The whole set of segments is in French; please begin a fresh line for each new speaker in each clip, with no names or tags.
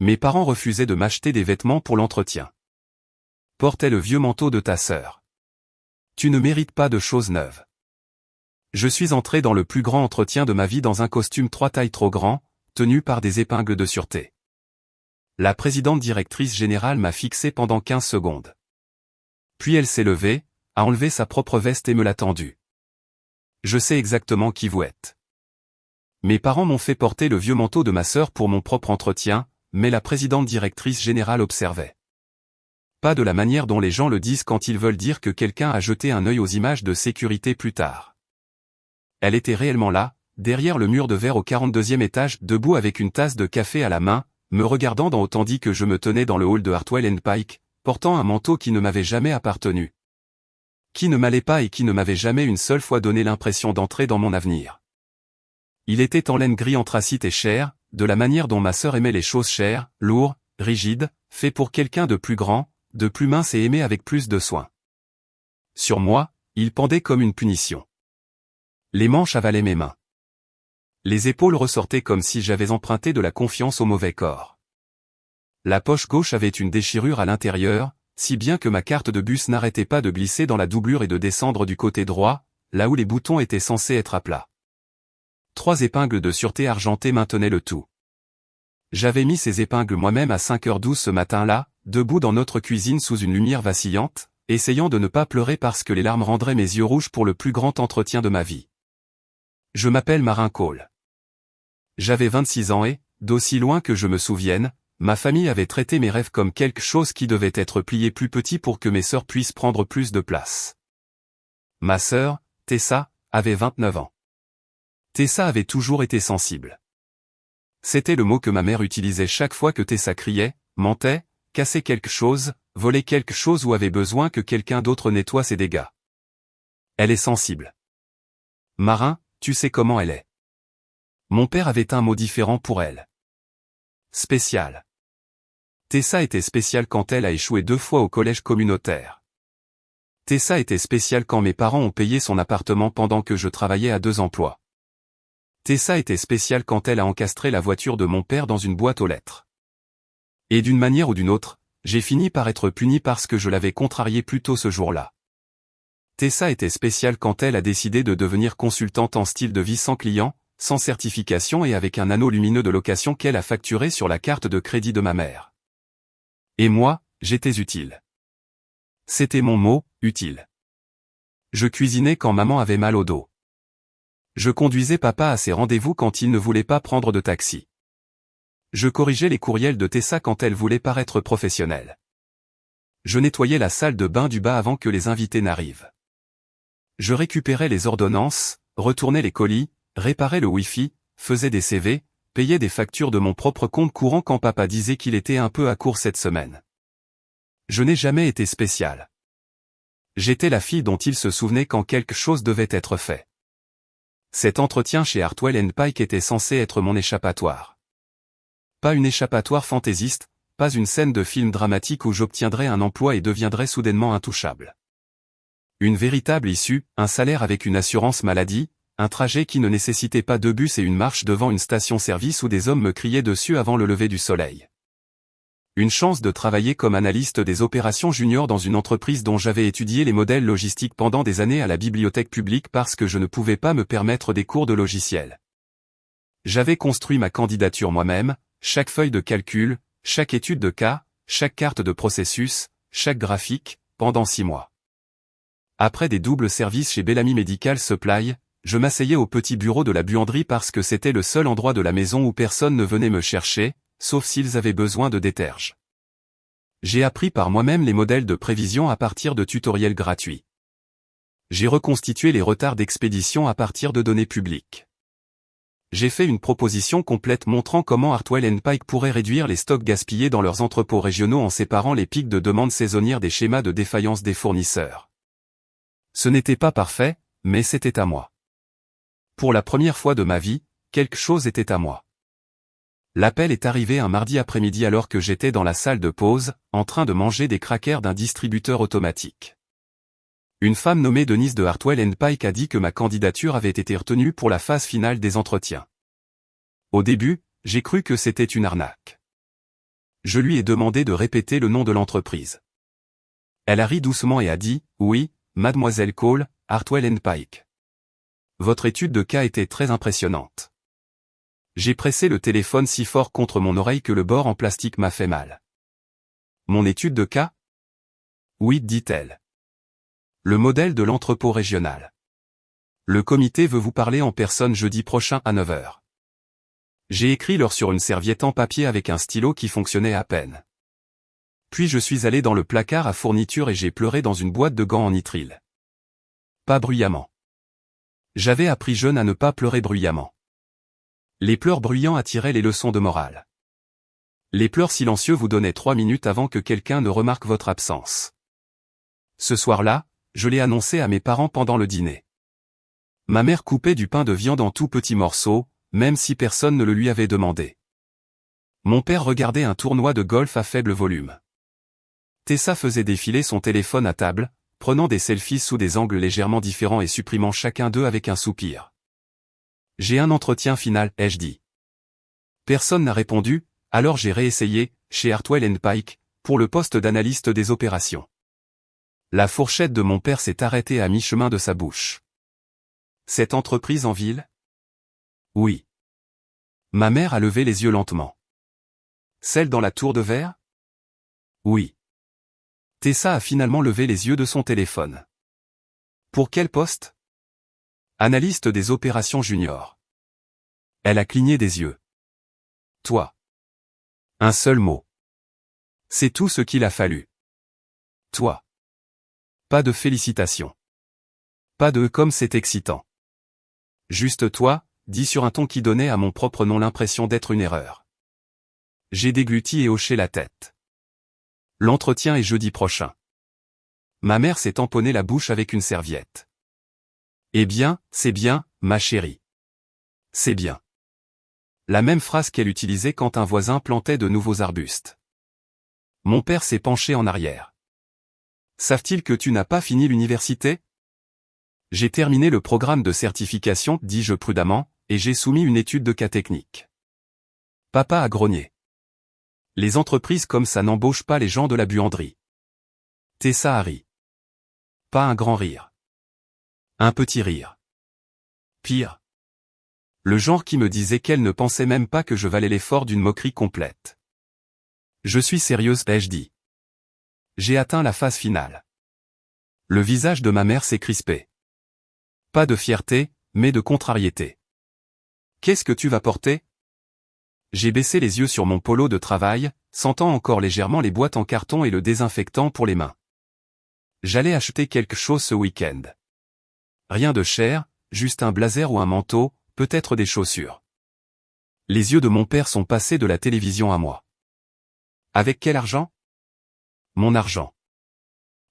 Mes parents refusaient de m'acheter des vêtements pour l'entretien. Portais le vieux manteau de ta sœur. Tu ne mérites pas de choses neuves. Je suis entré dans le plus grand entretien de ma vie dans un costume 3 tailles trop grand, tenu par des épingles de sûreté. La présidente directrice générale m'a fixé pendant 15 secondes. Puis elle s'est levée, a enlevé sa propre veste et me l'a tendue. Je sais exactement qui vous êtes. Mes parents m'ont fait porter le vieux manteau de ma sœur pour mon propre entretien, mais la présidente directrice générale observait. Pas de la manière dont les gens le disent quand ils veulent dire que quelqu'un a jeté un œil aux images de sécurité plus tard. Elle était réellement là, derrière le mur de verre au 42e étage, debout avec une tasse de café à la main, me regardant dans tandis que je me tenais dans le hall de Hartwell & Pike, portant un manteau qui ne m'avait jamais appartenu. Qui ne m'allait pas et qui ne m'avait jamais une seule fois donné l'impression d'entrer dans mon avenir. Il était en laine gris anthracite et chair, de la manière dont ma sœur aimait les choses chères, lourds, rigides, fait pour quelqu'un de plus grand, de plus mince et aimé avec plus de soin. Sur moi, il pendait comme une punition. Les manches avalaient mes mains. Les épaules ressortaient comme si j'avais emprunté de la confiance au mauvais corps. La poche gauche avait une déchirure à l'intérieur, si bien que ma carte de bus n'arrêtait pas de glisser dans la doublure et de descendre du côté droit, là où les boutons étaient censés être à plat. 3 épingles de sûreté argentées maintenaient le tout. J'avais mis ces épingles moi-même à 5h12 ce matin-là, debout dans notre cuisine sous une lumière vacillante, essayant de ne pas pleurer parce que les larmes rendraient mes yeux rouges pour le plus grand entretien de ma vie. Je m'appelle Marin Cole. J'avais 26 ans et, d'aussi loin que je me souvienne, ma famille avait traité mes rêves comme quelque chose qui devait être plié plus petit pour que mes sœurs puissent prendre plus de place. Ma sœur, Tessa, avait 29 ans. Tessa avait toujours été sensible. C'était le mot que ma mère utilisait chaque fois que Tessa criait, mentait, cassait quelque chose, volait quelque chose ou avait besoin que quelqu'un d'autre nettoie ses dégâts. Elle est sensible. Marin, tu sais comment elle est. Mon père avait un mot différent pour elle. Spécial. Tessa était spéciale quand elle a échoué 2 fois au collège communautaire. Tessa était spéciale quand mes parents ont payé son appartement pendant que je travaillais à 2 emplois. Tessa était spéciale quand elle a encastré la voiture de mon père dans une boîte aux lettres. Et d'une manière ou d'une autre, j'ai fini par être puni parce que je l'avais contrariée plus tôt ce jour-là. Tessa était spéciale quand elle a décidé de devenir consultante en style de vie sans client, sans certification et avec un anneau lumineux de location qu'elle a facturé sur la carte de crédit de ma mère. Et moi, j'étais utile. C'était mon mot, utile. Je cuisinais quand maman avait mal au dos. Je conduisais papa à ses rendez-vous quand il ne voulait pas prendre de taxi. Je corrigeais les courriels de Tessa quand elle voulait paraître professionnelle. Je nettoyais la salle de bain du bas avant que les invités n'arrivent. Je récupérais les ordonnances, retournais les colis, réparais le Wi-Fi, faisais des CV, payais des factures de mon propre compte courant quand papa disait qu'il était un peu à court cette semaine. Je n'ai jamais été spécial. J'étais la fille dont il se souvenait quand quelque chose devait être fait. Cet entretien chez Hartwell & Pike était censé être mon échappatoire. Pas une échappatoire fantaisiste, pas une scène de film dramatique où j'obtiendrais un emploi et deviendrais soudainement intouchable. Une véritable issue, un salaire avec une assurance maladie, un trajet qui ne nécessitait pas de bus et une marche devant une station-service où des hommes me criaient dessus avant le lever du soleil. Une chance de travailler comme analyste des opérations junior dans une entreprise dont j'avais étudié les modèles logistiques pendant des années à la bibliothèque publique parce que je ne pouvais pas me permettre des cours de logiciel. J'avais construit ma candidature moi-même, chaque feuille de calcul, chaque étude de cas, chaque carte de processus, chaque graphique, pendant 6 mois. Après des doubles services chez Bellamy Medical Supply, je m'asseyais au petit bureau de la buanderie parce que c'était le seul endroit de la maison où personne ne venait me chercher, sauf s'ils avaient besoin de déterge. J'ai appris par moi-même les modèles de prévision à partir de tutoriels gratuits. J'ai reconstitué les retards d'expédition à partir de données publiques. J'ai fait une proposition complète montrant comment Hartwell & Pike pourrait réduire les stocks gaspillés dans leurs entrepôts régionaux en séparant les pics de demande saisonnière des schémas de défaillance des fournisseurs. Ce n'était pas parfait, mais c'était à moi. Pour la première fois de ma vie, quelque chose était à moi. L'appel est arrivé un mardi après-midi alors que j'étais dans la salle de pause, en train de manger des crackers d'un distributeur automatique. Une femme nommée Denise de Hartwell & Pike a dit que ma candidature avait été retenue pour la phase finale des entretiens. Au début, j'ai cru que c'était une arnaque. Je lui ai demandé de répéter le nom de l'entreprise. Elle a ri doucement et a dit, oui, mademoiselle Cole, Hartwell & Pike. Votre étude de cas était très impressionnante. J'ai pressé le téléphone si fort contre mon oreille que le bord en plastique m'a fait mal. Mon étude de cas? Oui, dit-elle. Le modèle de l'entrepôt régional. Le comité veut vous parler en personne jeudi prochain à 9 h. J'ai écrit l'heure sur une serviette en papier avec un stylo qui fonctionnait à peine. Puis je suis allé dans le placard à fourniture et j'ai pleuré dans une boîte de gants en nitrile. Pas bruyamment. J'avais appris jeune à ne pas pleurer bruyamment. Les pleurs bruyants attiraient les leçons de morale. Les pleurs silencieux vous donnaient 3 minutes avant que quelqu'un ne remarque votre absence. Ce soir-là, je l'ai annoncé à mes parents pendant le dîner. Ma mère coupait du pain de viande en tout petits morceaux, même si personne ne le lui avait demandé. Mon père regardait un tournoi de golf à faible volume. Tessa faisait défiler son téléphone à table, prenant des selfies sous des angles légèrement différents et supprimant chacun d'eux avec un soupir. J'ai un entretien final, ai-je dit. Personne n'a répondu, alors j'ai réessayé, chez Hartwell & Pike, pour le poste d'analyste des opérations. La fourchette de mon père s'est arrêtée à mi-chemin de sa bouche. Cette entreprise en ville? Oui. Ma mère a levé les yeux lentement. Celle dans la tour de verre? Oui. Tessa a finalement levé les yeux de son téléphone. Pour quel poste? Analyste des opérations junior. Elle a cligné des yeux. Toi. Un seul mot. C'est tout ce qu'il a fallu. Toi. Pas de félicitations. Pas de comme c'est excitant. Juste toi, dit sur un ton qui donnait à mon propre nom l'impression d'être une erreur. J'ai dégluti et hoché la tête. L'entretien est jeudi prochain. Ma mère s'est tamponnée la bouche avec une serviette. Eh bien, c'est bien, ma chérie. C'est bien. La même phrase qu'elle utilisait quand un voisin plantait de nouveaux arbustes. Mon père s'est penché en arrière. Savent-ils que tu n'as pas fini l'université? J'ai terminé le programme de certification, dis-je prudemment, et j'ai soumis une étude de cas technique. Papa a grogné. Les entreprises comme ça n'embauchent pas les gens de la buanderie. Tessa a ri. Pas un grand rire. Un petit rire. Pire. Le genre qui me disait qu'elle ne pensait même pas que je valais l'effort d'une moquerie complète. Je suis sérieuse, ai-je dit. J'ai atteint la phase finale. Le visage de ma mère s'est crispé. Pas de fierté, mais de contrariété. Qu'est-ce que tu vas porter? J'ai baissé les yeux sur mon polo de travail, sentant encore légèrement les boîtes en carton et le désinfectant pour les mains. J'allais acheter quelque chose ce week-end. Rien de cher, juste un blazer ou un manteau, peut-être des chaussures. Les yeux de mon père sont passés de la télévision à moi. Avec quel argent? Mon argent.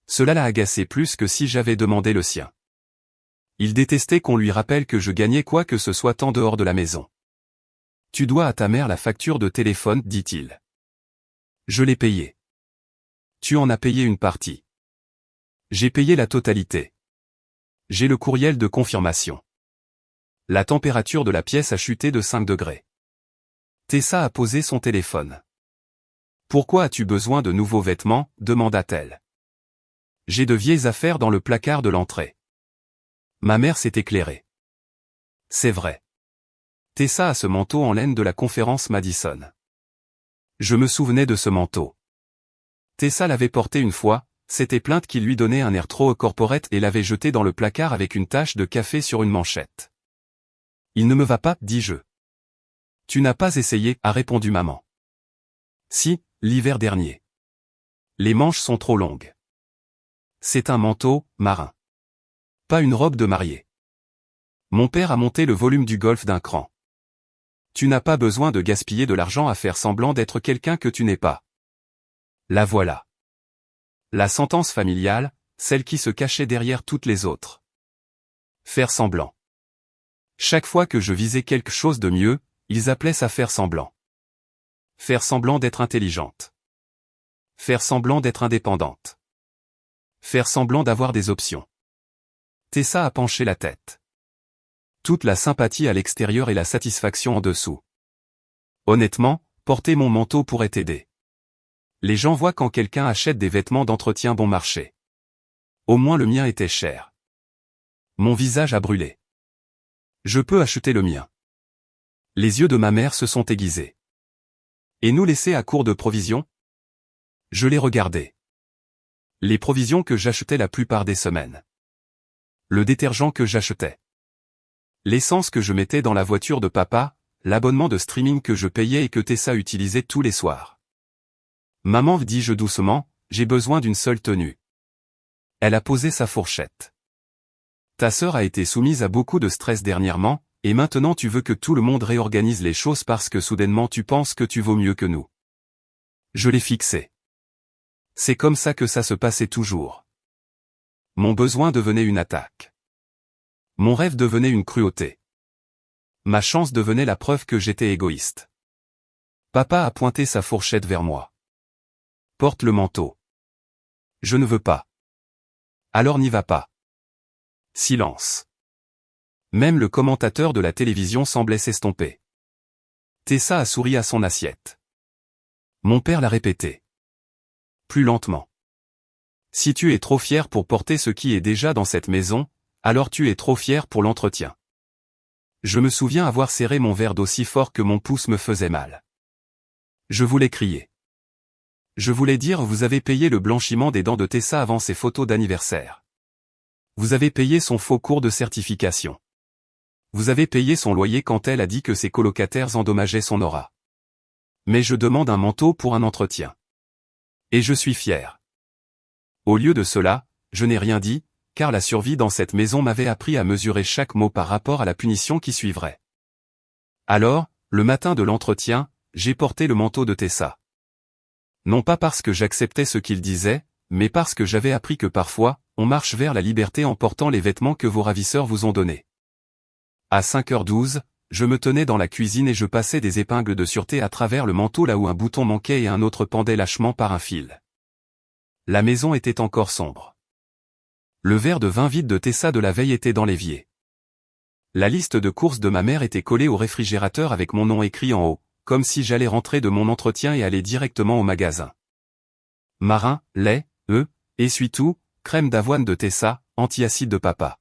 Cela l'a agacé plus que si j'avais demandé le sien. Il détestait qu'on lui rappelle que je gagnais quoi que ce soit en dehors de la maison. Tu dois à ta mère la facture de téléphone, dit-il. Je l'ai payée. Tu en as payé une partie. J'ai payé la totalité. J'ai le courriel de confirmation. La température de la pièce a chuté de 5 degrés. Tessa a posé son téléphone. Pourquoi as-tu besoin de nouveaux vêtements? Demanda-t-elle. J'ai de vieilles affaires dans le placard de l'entrée. Ma mère s'est éclairée. C'est vrai. Tessa a ce manteau en laine de la conférence Madison. Je me souvenais de ce manteau. Tessa l'avait porté une fois, s'était plainte qu'il lui donnait un air trop corporate et l'avait jeté dans le placard avec une tache de café sur une manchette. Il ne me va pas, dis-je. Tu n'as pas essayé, a répondu maman. Si, l'hiver dernier. Les manches sont trop longues. C'est un manteau, marin. Pas une robe de mariée. Mon père a monté le volume du golf d'un cran. Tu n'as pas besoin de gaspiller de l'argent à faire semblant d'être quelqu'un que tu n'es pas. La voilà. La sentence familiale, celle qui se cachait derrière toutes les autres. Faire semblant. Chaque fois que je visais quelque chose de mieux, ils appelaient ça faire semblant. Faire semblant d'être intelligente. Faire semblant d'être indépendante. Faire semblant d'avoir des options. Tessa a penché la tête. Toute la sympathie à l'extérieur et la satisfaction en dessous. Honnêtement, porter mon manteau pourrait t'aider. Les gens voient quand quelqu'un achète des vêtements d'entretien bon marché. Au moins le mien était cher. Mon visage a brûlé. Je peux acheter le mien. Les yeux de ma mère se sont aiguisés. Et nous laisser à court de provisions? Je les regardais. Les provisions que j'achetais la plupart des semaines. Le détergent que j'achetais. L'essence que je mettais dans la voiture de papa, l'abonnement de streaming que je payais et que Tessa utilisait tous les soirs. Maman, dis-je doucement, j'ai besoin d'une seule tenue. Elle a posé sa fourchette. Ta sœur a été soumise à beaucoup de stress dernièrement, et maintenant tu veux que tout le monde réorganise les choses parce que soudainement tu penses que tu vaux mieux que nous. Je l'ai fixé. C'est comme ça que ça se passait toujours. Mon besoin devenait une attaque. Mon rêve devenait une cruauté. Ma chance devenait la preuve que j'étais égoïste. Papa a pointé sa fourchette vers moi. Porte le manteau. Je ne veux pas. Alors n'y va pas. Silence. Même le commentateur de la télévision semblait s'estomper. Tessa a souri à son assiette. Mon père l'a répété. Plus lentement. Si tu es trop fier pour porter ce qui est déjà dans cette maison, alors tu es trop fier pour l'entretien. Je me souviens avoir serré mon verre d'aussi fort que mon pouce me faisait mal. Je voulais crier. Je voulais dire vous avez payé le blanchiment des dents de Tessa avant ses photos d'anniversaire. Vous avez payé son faux cours de certification. Vous avez payé son loyer quand elle a dit que ses colocataires endommageaient son aura. Mais je demande un manteau pour un entretien. Et je suis fier. Au lieu de cela, je n'ai rien dit, car la survie dans cette maison m'avait appris à mesurer chaque mot par rapport à la punition qui suivrait. Alors, le matin de l'entretien, j'ai porté le manteau de Tessa. Non pas parce que j'acceptais ce qu'il disait, mais parce que j'avais appris que parfois, on marche vers la liberté en portant les vêtements que vos ravisseurs vous ont donnés. À 5h12, je me tenais dans la cuisine et je passais des épingles de sûreté à travers le manteau là où un bouton manquait et un autre pendait lâchement par un fil. La maison était encore sombre. Le verre de vin vide de Tessa de la veille était dans l'évier. La liste de courses de ma mère était collée au réfrigérateur avec mon nom écrit en haut, comme si j'allais rentrer de mon entretien et aller directement au magasin. Marin, lait, œufs, essuie-tout, crème d'avoine de Tessa, antiacide de papa.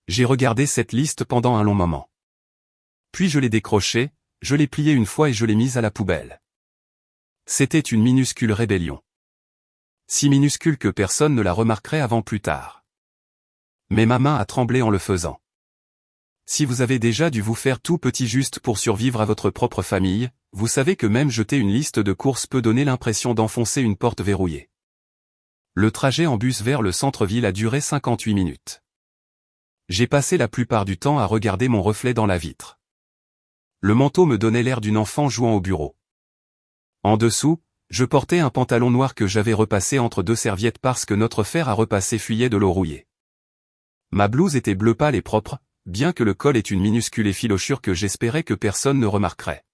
J'ai regardé cette liste pendant un long moment. Puis je l'ai décrochée, je l'ai pliée une fois et je l'ai mise à la poubelle. C'était une minuscule rébellion. Si minuscule que personne ne la remarquerait avant plus tard. Mais ma main a tremblé en le faisant. Si vous avez déjà dû vous faire tout petit juste pour survivre à votre propre famille, vous savez que même jeter une liste de courses peut donner l'impression d'enfoncer une porte verrouillée. Le trajet en bus vers le centre-ville a duré 58 minutes. J'ai passé la plupart du temps à regarder mon reflet dans la vitre. Le manteau me donnait l'air d'une enfant jouant au bureau. En dessous, je portais un pantalon noir que j'avais repassé entre deux serviettes parce que notre fer à repasser fuyait de l'eau rouillée. Ma blouse était bleu pâle et propre, bien que le col ait une minuscule effilochure que j'espérais que personne ne remarquerait.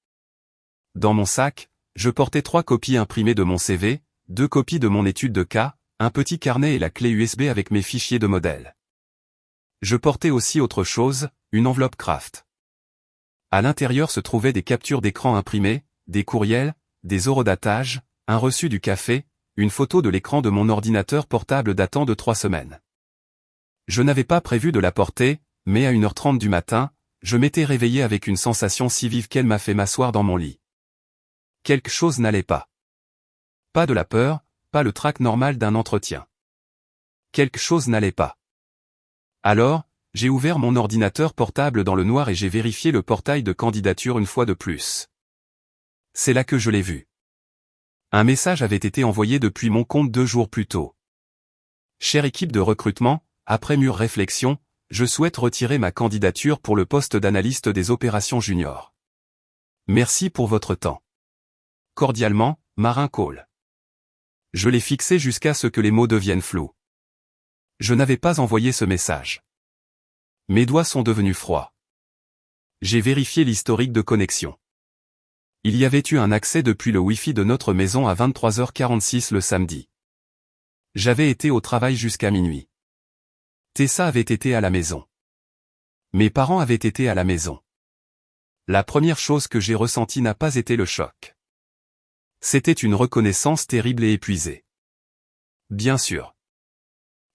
Dans mon sac, je portais 3 copies imprimées de mon CV, 2 copies de mon étude de cas, un petit carnet et la clé USB avec mes fichiers de modèle. Je portais aussi autre chose, une enveloppe Kraft. À l'intérieur se trouvaient des captures d'écran imprimées, des courriels, des eurodatages, un reçu du café, une photo de l'écran de mon ordinateur portable datant de 3 semaines. Je n'avais pas prévu de la porter, mais à 1h30 du matin, je m'étais réveillé avec une sensation si vive qu'elle m'a fait m'asseoir dans mon lit. Quelque chose n'allait pas. Pas de la peur, pas le trac normal d'un entretien. Quelque chose n'allait pas. Alors, j'ai ouvert mon ordinateur portable dans le noir et j'ai vérifié le portail de candidature une fois de plus. C'est là que je l'ai vu. Un message avait été envoyé depuis mon compte 2 jours plus tôt. Chère équipe de recrutement, après mûre réflexion, je souhaite retirer ma candidature pour le poste d'analyste des opérations junior. Merci pour votre temps. Cordialement, Marin Cole. Je l'ai fixé jusqu'à ce que les mots deviennent flous. Je n'avais pas envoyé ce message. Mes doigts sont devenus froids. J'ai vérifié l'historique de connexion. Il y avait eu un accès depuis le Wi-Fi de notre maison à 23h46 le samedi. J'avais été au travail jusqu'à minuit. Tessa avait été à la maison. Mes parents avaient été à la maison. La première chose que j'ai ressentie n'a pas été le choc. C'était une reconnaissance terrible et épuisée. Bien sûr.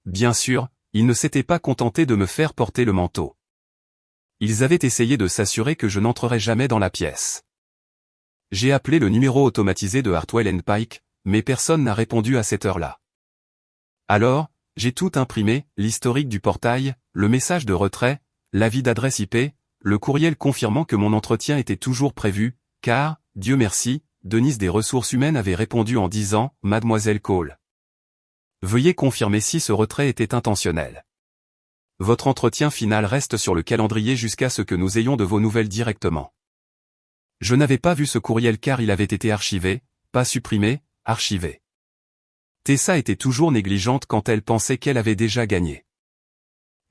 Bien sûr, ils ne s'étaient pas contentés de me faire porter le manteau. Ils avaient essayé de s'assurer que je n'entrerais jamais dans la pièce. J'ai appelé le numéro automatisé de Hartwell & Pike, mais personne n'a répondu à cette heure-là. Alors, j'ai tout imprimé, l'historique du portail, le message de retrait, l'avis d'adresse IP, le courriel confirmant que mon entretien était toujours prévu, car, Dieu merci, Denise des ressources humaines avait répondu en disant « Mademoiselle Cole. Veuillez confirmer si ce retrait était intentionnel. Votre entretien final reste sur le calendrier jusqu'à ce que nous ayons de vos nouvelles directement. » Je n'avais pas vu ce courriel car il avait été archivé, pas supprimé, archivé. Tessa était toujours négligente quand elle pensait qu'elle avait déjà gagné.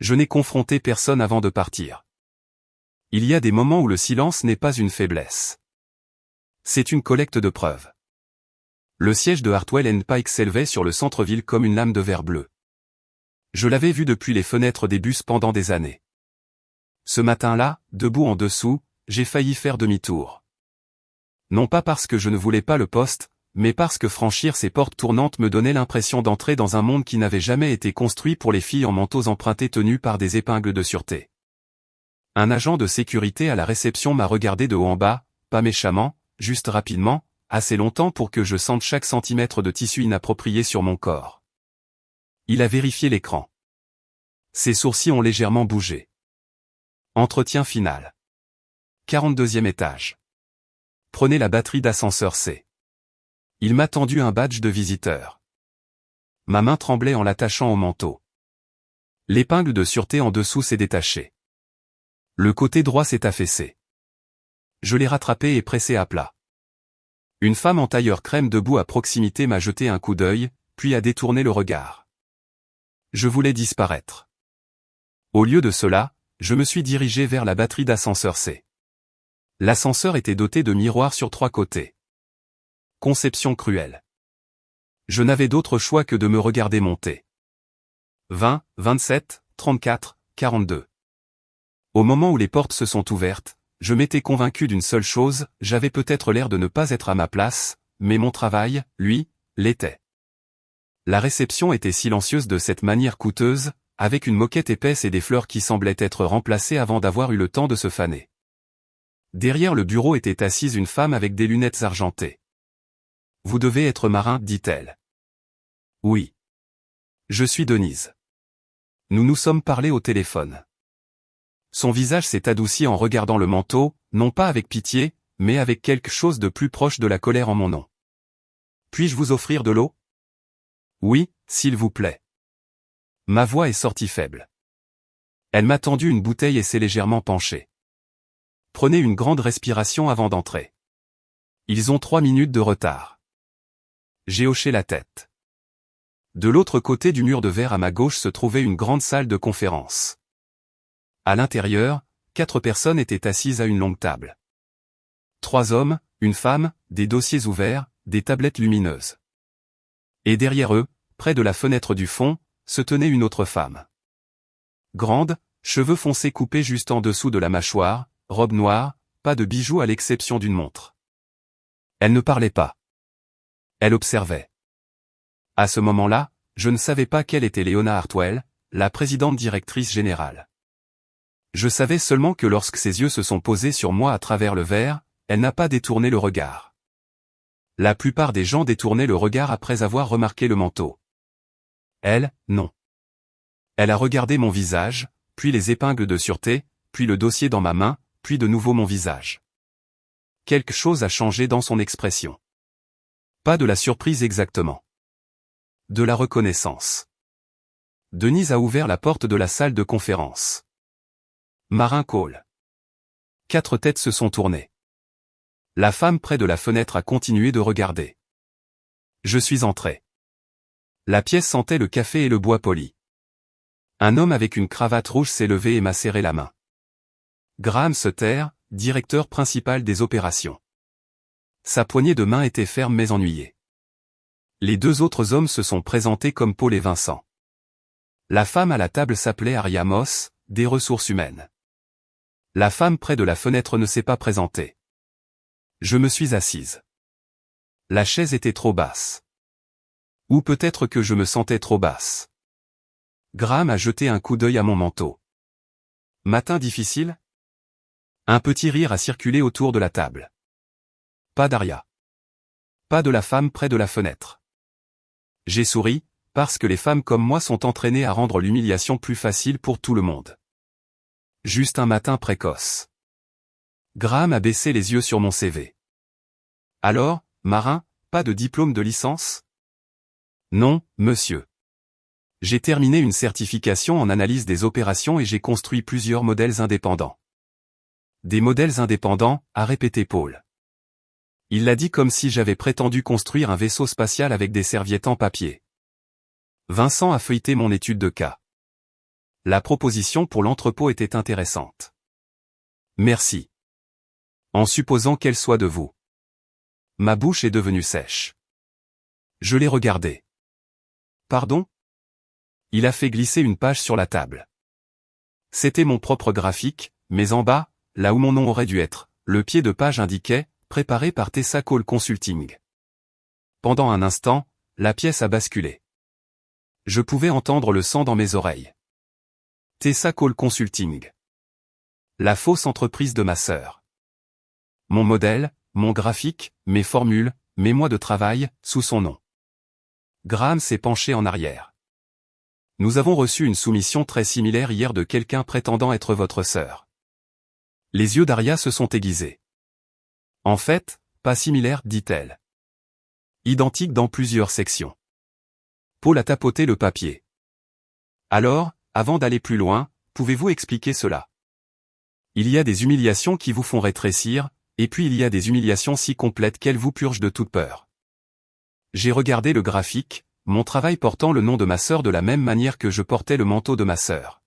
Je n'ai confronté personne avant de partir. Il y a des moments où le silence n'est pas une faiblesse. C'est une collecte de preuves. Le siège de Hartwell & Pike s'élevait sur le centre-ville comme une lame de verre bleu. Je l'avais vu depuis les fenêtres des bus pendant des années. Ce matin-là, debout en dessous, j'ai failli faire demi-tour. Non pas parce que je ne voulais pas le poste, mais parce que franchir ces portes tournantes me donnait l'impression d'entrer dans un monde qui n'avait jamais été construit pour les filles en manteaux empruntés tenus par des épingles de sûreté. Un agent de sécurité à la réception m'a regardé de haut en bas, pas méchamment, juste rapidement, assez longtemps pour que je sente chaque centimètre de tissu inapproprié sur mon corps. Il a vérifié l'écran. Ses sourcils ont légèrement bougé. Entretien final. 42e étage. Prenez la batterie d'ascenseur C. Il m'a tendu un badge de visiteur. Ma main tremblait en l'attachant au manteau. L'épingle de sûreté en dessous s'est détachée. Le côté droit s'est affaissé. Je l'ai rattrapé et pressé à plat. Une femme en tailleur crème debout à proximité m'a jeté un coup d'œil, puis a détourné le regard. Je voulais disparaître. Au lieu de cela, je me suis dirigé vers la batterie d'ascenseur C. L'ascenseur était doté de miroirs sur 3 côtés. Conception cruelle. Je n'avais d'autre choix que de me regarder monter. 20, 27, 34, 42. Au moment où les portes se sont ouvertes, je m'étais convaincu d'une seule chose, j'avais peut-être l'air de ne pas être à ma place, mais mon travail, lui, l'était. La réception était silencieuse de cette manière coûteuse, avec une moquette épaisse et des fleurs qui semblaient être remplacées avant d'avoir eu le temps de se faner. Derrière le bureau était assise une femme avec des lunettes argentées. « Vous devez être marin, dit-elle. »« Oui. Je suis Denise. Nous nous sommes parlé au téléphone. » Son visage s'est adouci en regardant le manteau, non pas avec pitié, mais avec quelque chose de plus proche de la colère en mon nom. « Puis-je vous offrir de l'eau ? » ? « Oui, s'il vous plaît. » Ma voix est sortie faible. Elle m'a tendu une bouteille et s'est légèrement penchée. « Prenez une grande respiration avant d'entrer. Ils ont 3 minutes de retard. » J'ai hoché la tête. De l'autre côté du mur de verre à ma gauche se trouvait une grande salle de conférence. À l'intérieur, 4 personnes étaient assises à une longue table. 3 hommes, une femme, des dossiers ouverts, des tablettes lumineuses. Et derrière eux, près de la fenêtre du fond, se tenait une autre femme. Grande, cheveux foncés coupés juste en dessous de la mâchoire, robe noire, pas de bijoux à l'exception d'une montre. Elle ne parlait pas. Elle observait. À ce moment-là, je ne savais pas quelle était Léona Hartwell, la présidente directrice générale. Je savais seulement que lorsque ses yeux se sont posés sur moi à travers le verre, elle n'a pas détourné le regard. La plupart des gens détournaient le regard après avoir remarqué le manteau. Elle, non. Elle a regardé mon visage, puis les épingles de sûreté, puis le dossier dans ma main, puis de nouveau mon visage. Quelque chose a changé dans son expression. Pas de la surprise exactement. De la reconnaissance. Denise a ouvert la porte de la salle de conférence. Marin Cole. 4 têtes se sont tournées. La femme près de la fenêtre a continué de regarder. Je suis entré. La pièce sentait le café et le bois poli. Un homme avec une cravate rouge s'est levé et m'a serré la main. Graham Sutter, directeur principal des opérations. Sa poignée de main était ferme mais ennuyée. Les 2 autres hommes se sont présentés comme Paul et Vincent. La femme à la table s'appelait Aria Moss, des ressources humaines. La femme près de la fenêtre ne s'est pas présentée. Je me suis assise. La chaise était trop basse. Ou peut-être que je me sentais trop basse. Graham a jeté un coup d'œil à mon manteau. Matin difficile? Un petit rire a circulé autour de la table. Pas d'Aria. Pas de la femme près de la fenêtre. J'ai souri, parce que les femmes comme moi sont entraînées à rendre l'humiliation plus facile pour tout le monde. Juste un matin précoce. Graham a baissé les yeux sur mon CV. Alors, marin, pas de diplôme de licence? Non, monsieur. J'ai terminé une certification en analyse des opérations et j'ai construit plusieurs modèles indépendants. Des modèles indépendants, a répété Paul. Il l'a dit comme si j'avais prétendu construire un vaisseau spatial avec des serviettes en papier. Vincent a feuilleté mon étude de cas. La proposition pour l'entrepôt était intéressante. Merci. En supposant qu'elle soit de vous. Ma bouche est devenue sèche. Je l'ai regardé. Pardon? Il a fait glisser une page sur la table. C'était mon propre graphique, mais en bas, là où mon nom aurait dû être, le pied de page indiquait « Préparé par Tessa Cole Consulting ». Pendant un instant, la pièce a basculé. Je pouvais entendre le sang dans mes oreilles. Tessa Cole Consulting. La fausse entreprise de ma sœur. Mon modèle, mon graphique, mes formules, mes mois de travail, sous son nom. Graham s'est penché en arrière. Nous avons reçu une soumission très similaire hier de quelqu'un prétendant être votre sœur. Les yeux d'Aria se sont aiguisés. En fait, pas similaire, dit-elle. Identique dans plusieurs sections. Paul a tapoté le papier. Alors, avant d'aller plus loin, pouvez-vous expliquer cela? Il y a des humiliations qui vous font rétrécir, et puis il y a des humiliations si complètes qu'elles vous purgent de toute peur. J'ai regardé le graphique, mon travail portant le nom de ma sœur de la même manière que je portais le manteau de ma sœur.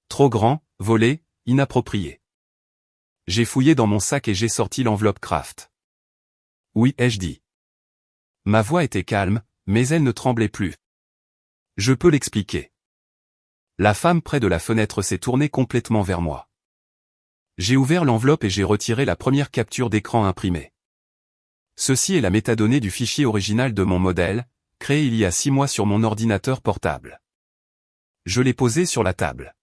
Trop grand, volé, inapproprié. J'ai fouillé dans mon sac et j'ai sorti l'enveloppe Kraft. Oui, ai-je dit. Ma voix était calme, mais elle ne tremblait plus. Je peux l'expliquer. La femme près de la fenêtre s'est tournée complètement vers moi. J'ai ouvert l'enveloppe et j'ai retiré la première capture d'écran imprimée. Ceci est la métadonnée du fichier original de mon modèle, créé il y a 6 mois sur mon ordinateur portable. Je l'ai posé sur la table.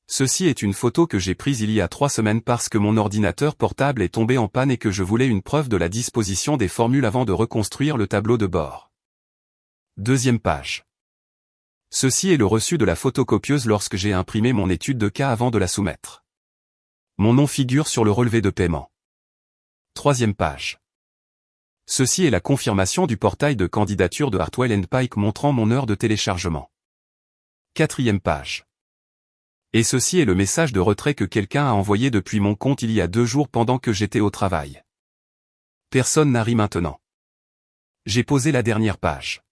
Ceci est une photo que j'ai prise il y a 3 semaines parce que mon ordinateur portable est tombé en panne et que je voulais une preuve de la disposition des formules avant de reconstruire le tableau de bord. Deuxième page. Ceci est le reçu de la photocopieuse lorsque j'ai imprimé mon étude de cas avant de la soumettre. Mon nom figure sur le relevé de paiement. Troisième page. Ceci est la confirmation du portail de candidature de Hartwell & Pike montrant mon heure de téléchargement. Quatrième page. Et ceci est le message de retrait que quelqu'un a envoyé depuis mon compte il y a 2 jours pendant que j'étais au travail. Personne n'a ri maintenant. J'ai posé la dernière page.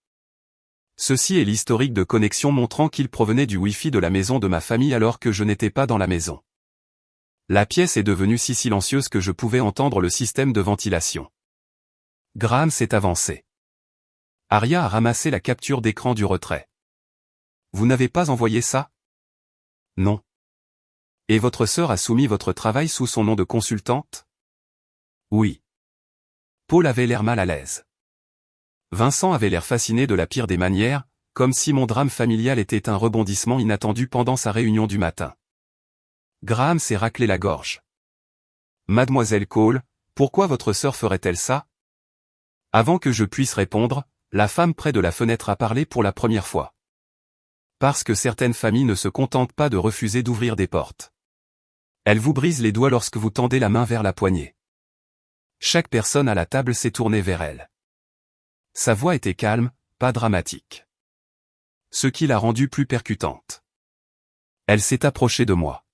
Ceci est l'historique de connexion montrant qu'il provenait du Wi-Fi de la maison de ma famille alors que je n'étais pas dans la maison. La pièce est devenue si silencieuse que je pouvais entendre le système de ventilation. Graham s'est avancé. Aria a ramassé la capture d'écran du retrait. Vous n'avez pas envoyé ça? Non. Et votre sœur a soumis votre travail sous son nom de consultante? Oui. Paul avait l'air mal à l'aise. Vincent avait l'air fasciné de la pire des manières, comme si mon drame familial était un rebondissement inattendu pendant sa réunion du matin. Graham s'est raclé la gorge. Mademoiselle Cole, pourquoi votre sœur ferait-elle ça? Avant que je puisse répondre, la femme près de la fenêtre a parlé pour la première fois. Parce que certaines familles ne se contentent pas de refuser d'ouvrir des portes. Elles vous brisent les doigts lorsque vous tendez la main vers la poignée. Chaque personne à la table s'est tournée vers elle. Sa voix était calme, pas dramatique. Ce qui l'a rendue plus percutante. Elle s'est approchée de moi.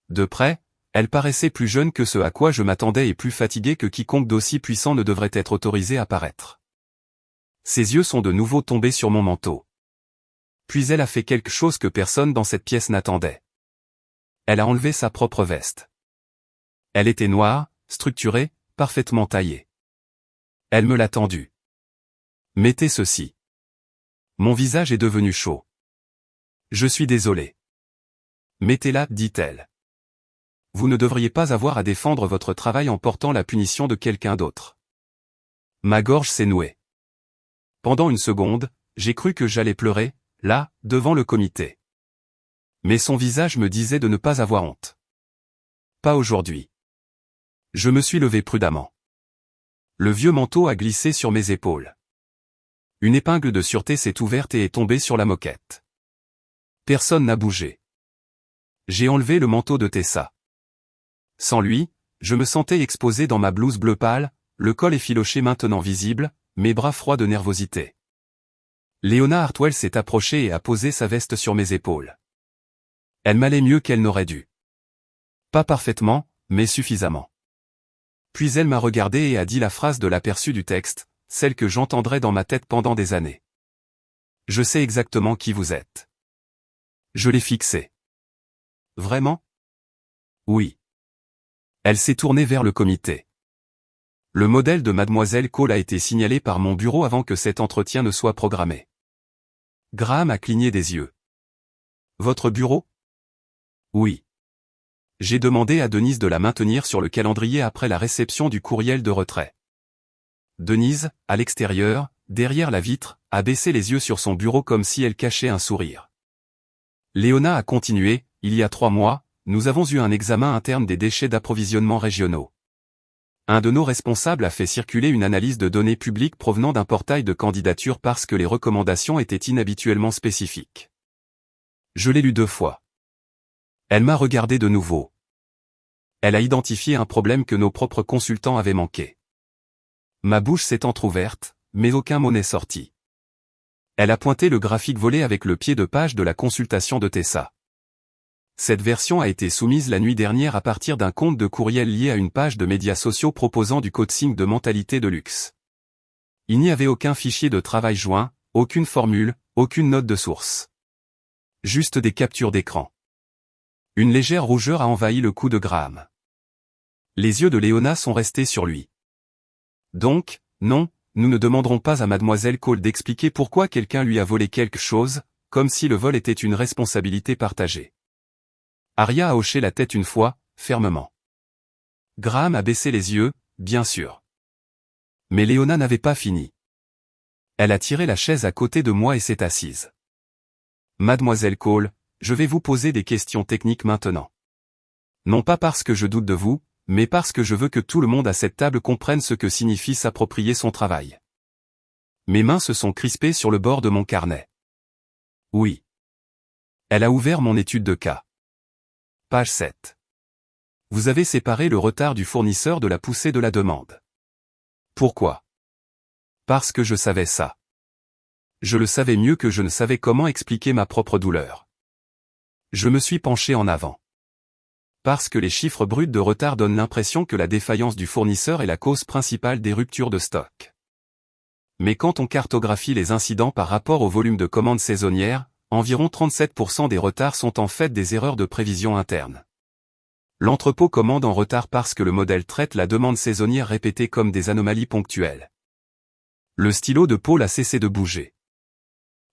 De près, elle paraissait plus jeune que ce à quoi je m'attendais et plus fatiguée que quiconque d'aussi puissant ne devrait être autorisé à paraître. Ses yeux sont de nouveau tombés sur mon manteau. Puis elle a fait quelque chose que personne dans cette pièce n'attendait. Elle a enlevé sa propre veste. Elle était noire, structurée, parfaitement taillée. Elle me l'a tendue. Mettez ceci. Mon visage est devenu chaud. Je suis désolé. Mettez-la, dit-elle. Vous ne devriez pas avoir à défendre votre travail en portant la punition de quelqu'un d'autre. Ma gorge s'est nouée. Pendant une seconde, j'ai cru que j'allais pleurer, là, devant le comité. Mais son visage me disait de ne pas avoir honte. Pas aujourd'hui. Je me suis levé prudemment. Le vieux manteau a glissé sur mes épaules. Une épingle de sûreté s'est ouverte et est tombée sur la moquette. Personne n'a bougé. J'ai enlevé le manteau de Tessa. Sans lui, je me sentais exposé dans ma blouse bleu pâle, le col effiloché maintenant visible, mes bras froids de nervosité. Léona Hartwell s'est approchée et a posé sa veste sur mes épaules. Elle m'allait mieux qu'elle n'aurait dû. Pas parfaitement, mais suffisamment. Puis elle m'a regardé et a dit la phrase de l'aperçu du texte, celle que j'entendrai dans ma tête pendant des années. Je sais exactement qui vous êtes. Je l'ai fixé. Vraiment? Oui. Elle s'est tournée vers le comité. Le modèle de Mademoiselle Cole a été signalé par mon bureau avant que cet entretien ne soit programmé. Graham a cligné des yeux. Votre bureau? Oui. J'ai demandé à Denise de la maintenir sur le calendrier après la réception du courriel de retrait. Denise, à l'extérieur, derrière la vitre, a baissé les yeux sur son bureau comme si elle cachait un sourire. Léona a continué, il y a 3 mois, nous avons eu un examen interne des déchets d'approvisionnement régionaux. Un de nos responsables a fait circuler une analyse de données publiques provenant d'un portail de candidature parce que les recommandations étaient inhabituellement spécifiques. Je l'ai lu 2 fois. Elle m'a regardé de nouveau. Elle a identifié un problème que nos propres consultants avaient manqué. Ma bouche s'est entr'ouverte, mais aucun mot n'est sorti. Elle a pointé le graphique volé avec le pied de page de la consultation de Tessa. Cette version a été soumise la nuit dernière à partir d'un compte de courriel lié à une page de médias sociaux proposant du coaching de mentalité de luxe. Il n'y avait aucun fichier de travail joint, aucune formule, aucune note de source. Juste des captures d'écran. Une légère rougeur a envahi le cou de Graham. Les yeux de Léona sont restés sur lui. Donc, non, nous ne demanderons pas à Mademoiselle Cole d'expliquer pourquoi quelqu'un lui a volé quelque chose, comme si le vol était une responsabilité partagée. Aria a hoché la tête une fois, fermement. Graham a baissé les yeux, bien sûr. Mais Léona n'avait pas fini. Elle a tiré la chaise à côté de moi et s'est assise. Mademoiselle Cole, je vais vous poser des questions techniques maintenant. Non pas parce que je doute de vous, mais parce que je veux que tout le monde à cette table comprenne ce que signifie s'approprier son travail. Mes mains se sont crispées sur le bord de mon carnet. Oui. Elle a ouvert mon étude de cas. Page 7. Vous avez séparé le retard du fournisseur de la poussée de la demande. Pourquoi? Parce que je savais ça. Je le savais mieux que je ne savais comment expliquer ma propre douleur. Je me suis penché en avant. Parce que les chiffres bruts de retard donnent l'impression que la défaillance du fournisseur est la cause principale des ruptures de stock. Mais quand on cartographie les incidents par rapport au volume de commandes saisonnières, environ 37% des retards sont en fait des erreurs de prévision interne. L'entrepôt commande en retard parce que le modèle traite la demande saisonnière répétée comme des anomalies ponctuelles. Le stylo de Paul a cessé de bouger.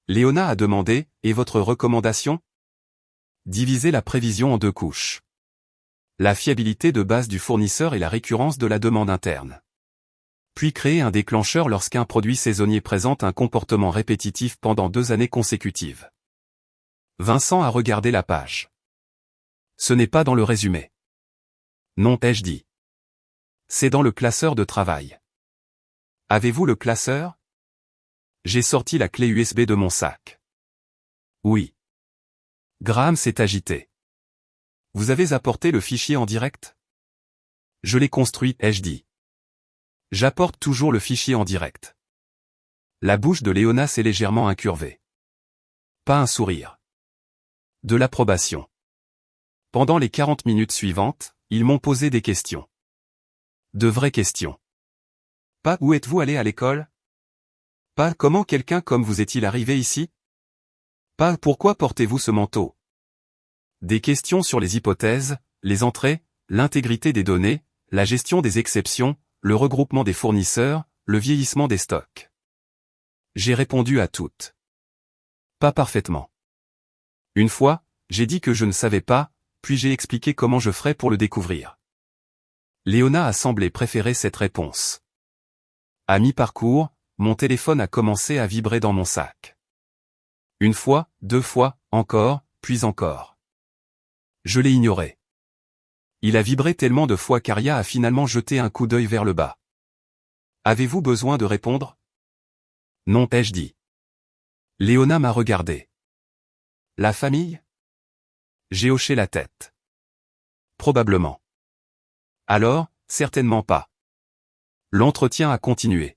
Léona a demandé, et votre recommandation? Diviser la prévision en 2 couches. La fiabilité de base du fournisseur et la récurrence de la demande interne. Puis créer un déclencheur lorsqu'un produit saisonnier présente un comportement répétitif pendant 2 années consécutives. Vincent a regardé la page. Ce n'est pas dans le résumé. Non, ai-je dit. C'est dans le classeur de travail. Avez-vous le classeur? J'ai sorti la clé USB de mon sac. Oui. Graham s'est agité. Vous avez apporté le fichier en direct? Je l'ai construit, ai-je dit. J'apporte toujours le fichier en direct. La bouche de Léona s'est légèrement incurvée. Pas un sourire. De l'approbation. Pendant les 40 minutes suivantes, ils m'ont posé des questions. De vraies questions. Pas où êtes-vous allé à l'école? Pas comment quelqu'un comme vous est-il arrivé ici? Pas pourquoi portez-vous ce manteau? Des questions sur les hypothèses, les entrées, l'intégrité des données, la gestion des exceptions, le regroupement des fournisseurs, le vieillissement des stocks. J'ai répondu à toutes. Pas parfaitement. Une fois, j'ai dit que je ne savais pas, puis j'ai expliqué comment je ferais pour le découvrir. Léona a semblé préférer cette réponse. À mi-parcours, mon téléphone a commencé à vibrer dans mon sac. Une fois, 2 fois, encore, puis encore. Je l'ai ignoré. Il a vibré tellement de fois qu'Aria a finalement jeté un coup d'œil vers le bas. Avez-vous besoin de répondre? Non, ai-je dit. Léona m'a regardé. La famille? J'ai hoché la tête. Probablement. Alors, certainement pas. L'entretien a continué.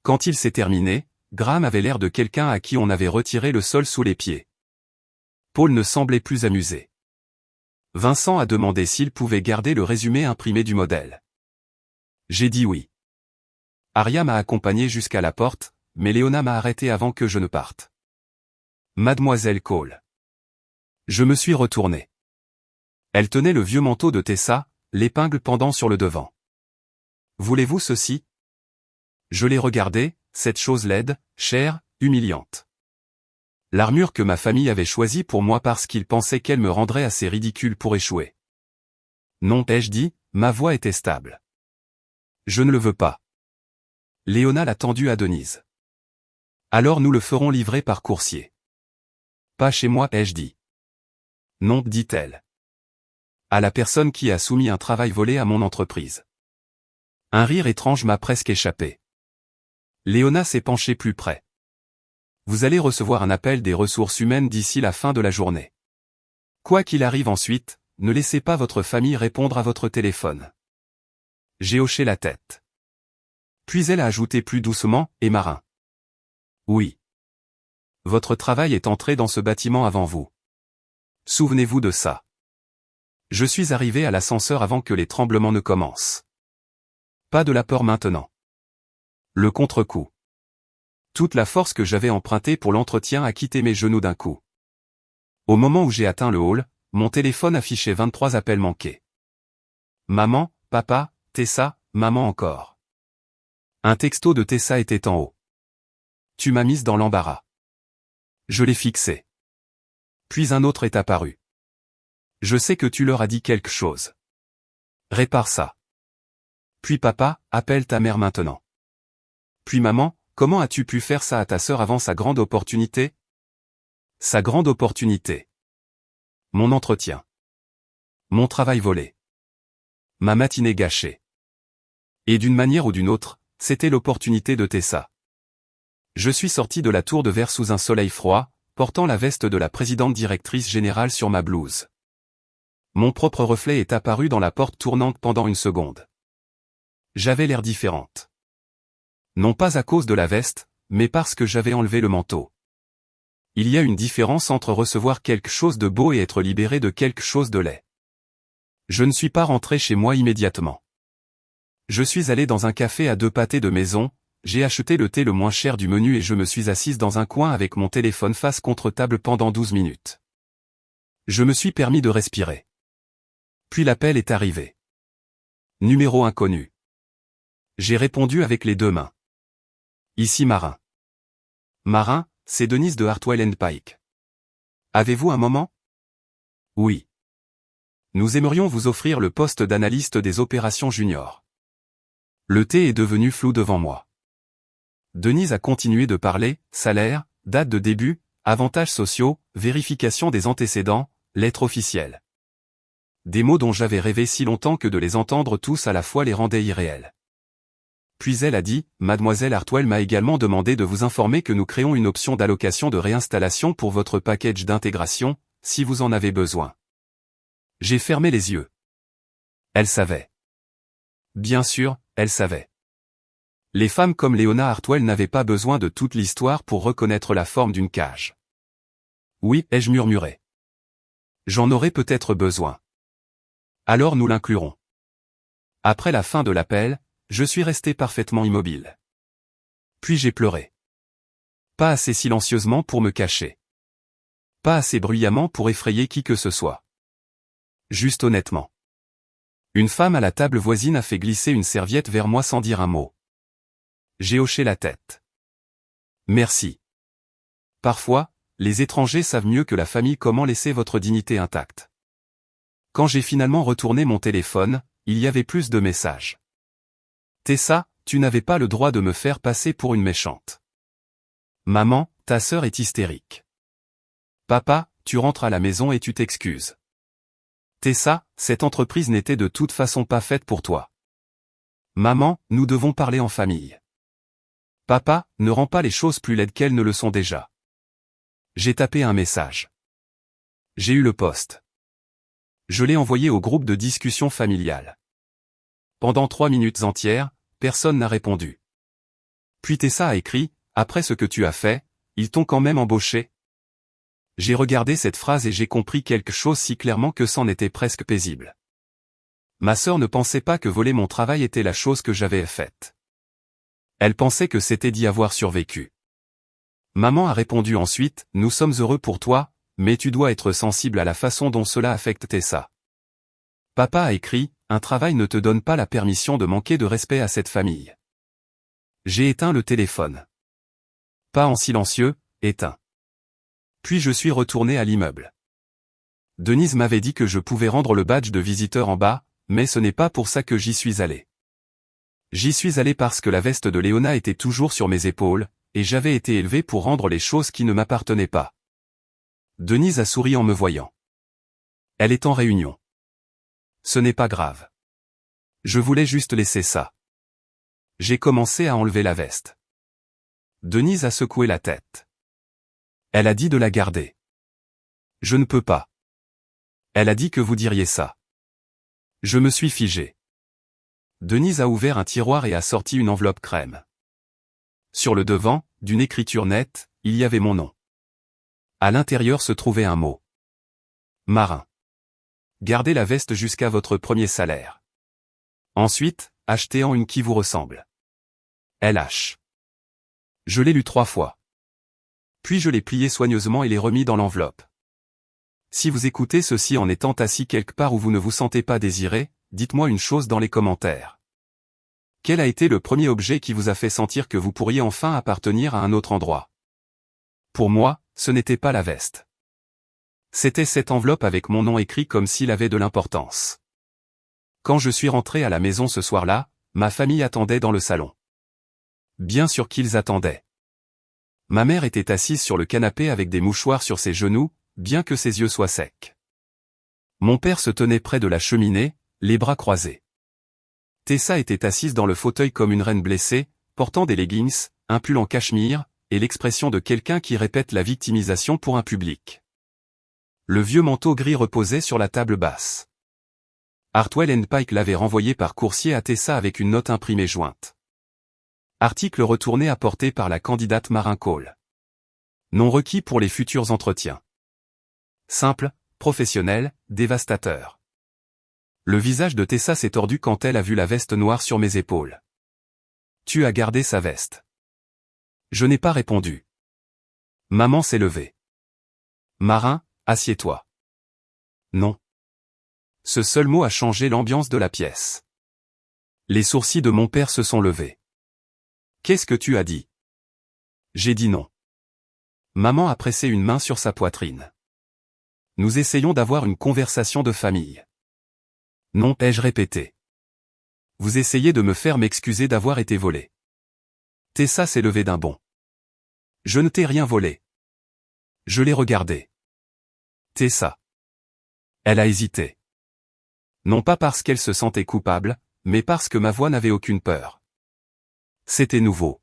Quand il s'est terminé, Graham avait l'air de quelqu'un à qui on avait retiré le sol sous les pieds. Paul ne semblait plus amusé. Vincent a demandé s'il pouvait garder le résumé imprimé du modèle. J'ai dit oui. Aria m'a accompagné jusqu'à la porte, mais Léona m'a arrêté avant que je ne parte. Mademoiselle Cole. Je me suis retourné. Elle tenait le vieux manteau de Tessa, l'épingle pendant sur le devant. Voulez-vous ceci? Je l'ai regardé, cette chose laide, chère, humiliante. L'armure que ma famille avait choisie pour moi parce qu'ils pensaient qu'elle me rendrait assez ridicule pour échouer. Non, ai-je dit, ma voix était stable. Je ne le veux pas. Léona l'a tendu à Denise. Alors nous le ferons livrer par coursier. Pas chez moi, ai-je dit. Non, dit-elle. À la personne qui a soumis un travail volé à mon entreprise. Un rire étrange m'a presque échappé. Léona s'est penchée plus près. Vous allez recevoir un appel des ressources humaines d'ici la fin de la journée. Quoi qu'il arrive ensuite, ne laissez pas votre famille répondre à votre téléphone. J'ai hoché la tête. Puis elle a ajouté plus doucement, et Marin. Oui. Votre travail est entré dans ce bâtiment avant vous. Souvenez-vous de ça. Je suis arrivé à l'ascenseur avant que les tremblements ne commencent. Pas de la peur maintenant. Le contre-coup. Toute la force que j'avais empruntée pour l'entretien a quitté mes genoux d'un coup. Au moment où j'ai atteint le hall, mon téléphone affichait 23 appels manqués. Maman, papa, Tessa, maman encore. Un texto de Tessa était en haut. Tu m'as mise dans l'embarras. Je l'ai fixé. Puis un autre est apparu. Je sais que tu leur as dit quelque chose. Répare ça. Puis papa, appelle ta mère maintenant. Puis maman, comment as-tu pu faire ça à ta sœur avant sa grande opportunité? Sa grande opportunité. Mon entretien. Mon travail volé. Ma matinée gâchée. Et d'une manière ou d'une autre, c'était l'opportunité de Tessa. Je suis sorti de la tour de verre sous un soleil froid, portant la veste de la présidente directrice générale sur ma blouse. Mon propre reflet est apparu dans la porte tournante pendant une seconde. J'avais l'air différente. Non pas à cause de la veste, mais parce que j'avais enlevé le manteau. Il y a une différence entre recevoir quelque chose de beau et être libéré de quelque chose de laid. Je ne suis pas rentré chez moi immédiatement. Je suis allé dans un café à 2 pâtés de maison, j'ai acheté le thé le moins cher du menu et je me suis assise dans un coin avec mon téléphone face contre table pendant 12 minutes. Je me suis permis de respirer. Puis l'appel est arrivé. Numéro inconnu. J'ai répondu avec les 2 mains. Ici Marin. Marin, c'est Denise de Hartwell & Pike. Avez-vous un moment? Oui. Nous aimerions vous offrir le poste d'analyste des opérations junior. Le thé est devenu flou devant moi. Denise a continué de parler, salaire, date de début, avantages sociaux, vérification des antécédents, lettre officielle. Des mots dont j'avais rêvé si longtemps que de les entendre tous à la fois les rendait irréels. Puis elle a dit, Mademoiselle Hartwell m'a également demandé de vous informer que nous créons une option d'allocation de réinstallation pour votre package d'intégration, si vous en avez besoin. J'ai fermé les yeux. Elle savait. Bien sûr, elle savait. Les femmes comme Léona Hartwell n'avaient pas besoin de toute l'histoire pour reconnaître la forme d'une cage. Oui, ai-je murmuré. J'en aurais peut-être besoin. Alors nous l'inclurons. Après la fin de l'appel, je suis resté parfaitement immobile. Puis j'ai pleuré. Pas assez silencieusement pour me cacher. Pas assez bruyamment pour effrayer qui que ce soit. Juste honnêtement. Une femme à la table voisine a fait glisser une serviette vers moi sans dire un mot. J'ai hoché la tête. Merci. Parfois, les étrangers savent mieux que la famille comment laisser votre dignité intacte. Quand j'ai finalement retourné mon téléphone, il y avait plus de messages. Tessa, tu n'avais pas le droit de me faire passer pour une méchante. Maman, ta sœur est hystérique. Papa, tu rentres à la maison et tu t'excuses. Tessa, cette entreprise n'était de toute façon pas faite pour toi. Maman, nous devons parler en famille. Papa, ne rends pas les choses plus laides qu'elles ne le sont déjà. J'ai tapé un message. J'ai eu le poste. Je l'ai envoyé au groupe de discussion familiale. Pendant 3 minutes entières, personne n'a répondu. Puis Tessa a écrit, « Après ce que tu as fait, ils t'ont quand même embauché ?» J'ai regardé cette phrase et j'ai compris quelque chose si clairement que c'en était presque paisible. Ma sœur ne pensait pas que voler mon travail était la chose que j'avais faite. Elle pensait que c'était d'y avoir survécu. Maman a répondu ensuite, « Nous sommes heureux pour toi, mais tu dois être sensible à la façon dont cela affecte Tessa. » Papa a écrit, « Un travail ne te donne pas la permission de manquer de respect à cette famille. » J'ai éteint le téléphone. Pas en silencieux, éteint. Puis je suis retourné à l'immeuble. Denise m'avait dit que je pouvais rendre le badge de visiteur en bas, mais ce n'est pas pour ça que j'y suis allé. J'y suis allé parce que la veste de Léona était toujours sur mes épaules, et j'avais été élevé pour rendre les choses qui ne m'appartenaient pas. Denise a souri en me voyant. Elle est en réunion. Ce n'est pas grave. Je voulais juste laisser ça. J'ai commencé à enlever la veste. Denise a secoué la tête. Elle a dit de la garder. Je ne peux pas. Elle a dit que vous diriez ça. Je me suis figé. Denise a ouvert un tiroir et a sorti une enveloppe crème. Sur le devant, d'une écriture nette, il y avait mon nom. À l'intérieur se trouvait un mot. Marin. Gardez la veste jusqu'à votre premier salaire. Ensuite, achetez-en une qui vous ressemble. LH. Je l'ai lu 3 fois. Puis je l'ai plié soigneusement et l'ai remis dans l'enveloppe. Si vous écoutez ceci en étant assis quelque part où vous ne vous sentez pas désiré, dites-moi une chose dans les commentaires. Quel a été le premier objet qui vous a fait sentir que vous pourriez enfin appartenir à un autre endroit? Pour moi, ce n'était pas la veste. C'était cette enveloppe avec mon nom écrit comme s'il avait de l'importance. Quand je suis rentré à la maison ce soir-là, ma famille attendait dans le salon. Bien sûr qu'ils attendaient. Ma mère était assise sur le canapé avec des mouchoirs sur ses genoux, bien que ses yeux soient secs. Mon père se tenait près de la cheminée, les bras croisés. Tessa était assise dans le fauteuil comme une reine blessée, portant des leggings, un pull en cachemire, et l'expression de quelqu'un qui répète la victimisation pour un public. Le vieux manteau gris reposait sur la table basse. Hartwell & Pike l'avait renvoyé par coursier à Tessa avec une note imprimée jointe. Article retourné apporté par la candidate Marin Cole. Non requis pour les futurs entretiens. Simple, professionnel, dévastateur. Le visage de Tessa s'est tordu quand elle a vu la veste noire sur mes épaules. Tu as gardé sa veste. Je n'ai pas répondu. Maman s'est levée. Marin, assieds-toi. Non. Ce seul mot a changé l'ambiance de la pièce. Les sourcils de mon père se sont levés. Qu'est-ce que tu as dit? J'ai dit non. Maman a pressé une main sur sa poitrine. Nous essayons d'avoir une conversation de famille. Non, ai-je répété. Vous essayez de me faire m'excuser d'avoir été volé. Tessa s'est levée d'un bond. Je ne t'ai rien volé. Je l'ai regardé. Tessa. Elle a hésité. Non pas parce qu'elle se sentait coupable, mais parce que ma voix n'avait aucune peur. C'était nouveau.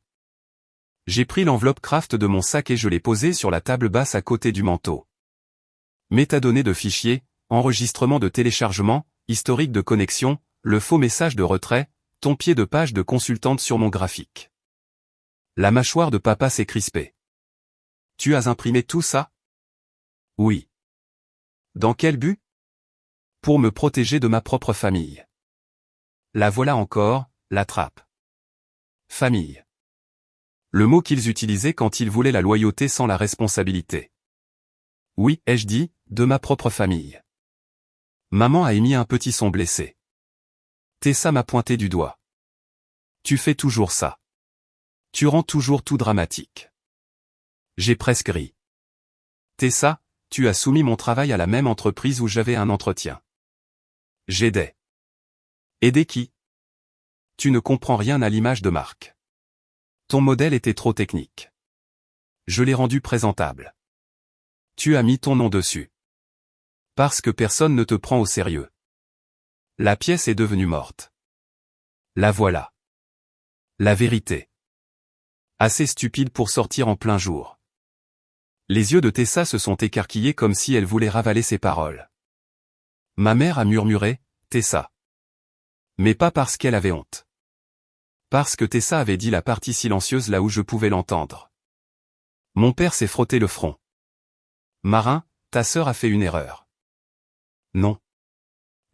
J'ai pris l'enveloppe Kraft de mon sac et je l'ai posée sur la table basse à côté du manteau. Métadonnées de fichiers, enregistrement de téléchargement, historique de connexion, le faux message de retrait, ton pied de page de consultante sur mon graphique. La mâchoire de papa s'est crispée. Tu as imprimé tout ça? Oui. Dans quel but? Pour me protéger de ma propre famille. La voilà encore, la trappe. Famille. Le mot qu'ils utilisaient quand ils voulaient la loyauté sans la responsabilité. Oui, ai-je dit, de ma propre famille. Maman a émis un petit son blessé. Tessa m'a pointé du doigt. Tu fais toujours ça. Tu rends toujours tout dramatique. J'ai presque ri. Tessa, tu as soumis mon travail à la même entreprise où j'avais un entretien. J'aidais. Aider qui? Tu ne comprends rien à l'image de marque. Ton modèle était trop technique. Je l'ai rendu présentable. Tu as mis ton nom dessus. Parce que personne ne te prend au sérieux. La pièce est devenue morte. La voilà. La vérité. Assez stupide pour sortir en plein jour. Les yeux de Tessa se sont écarquillés comme si elle voulait ravaler ses paroles. Ma mère a murmuré, Tessa. Mais pas parce qu'elle avait honte. Parce que Tessa avait dit la partie silencieuse là où je pouvais l'entendre. Mon père s'est frotté le front. Marin, ta sœur a fait une erreur. Non.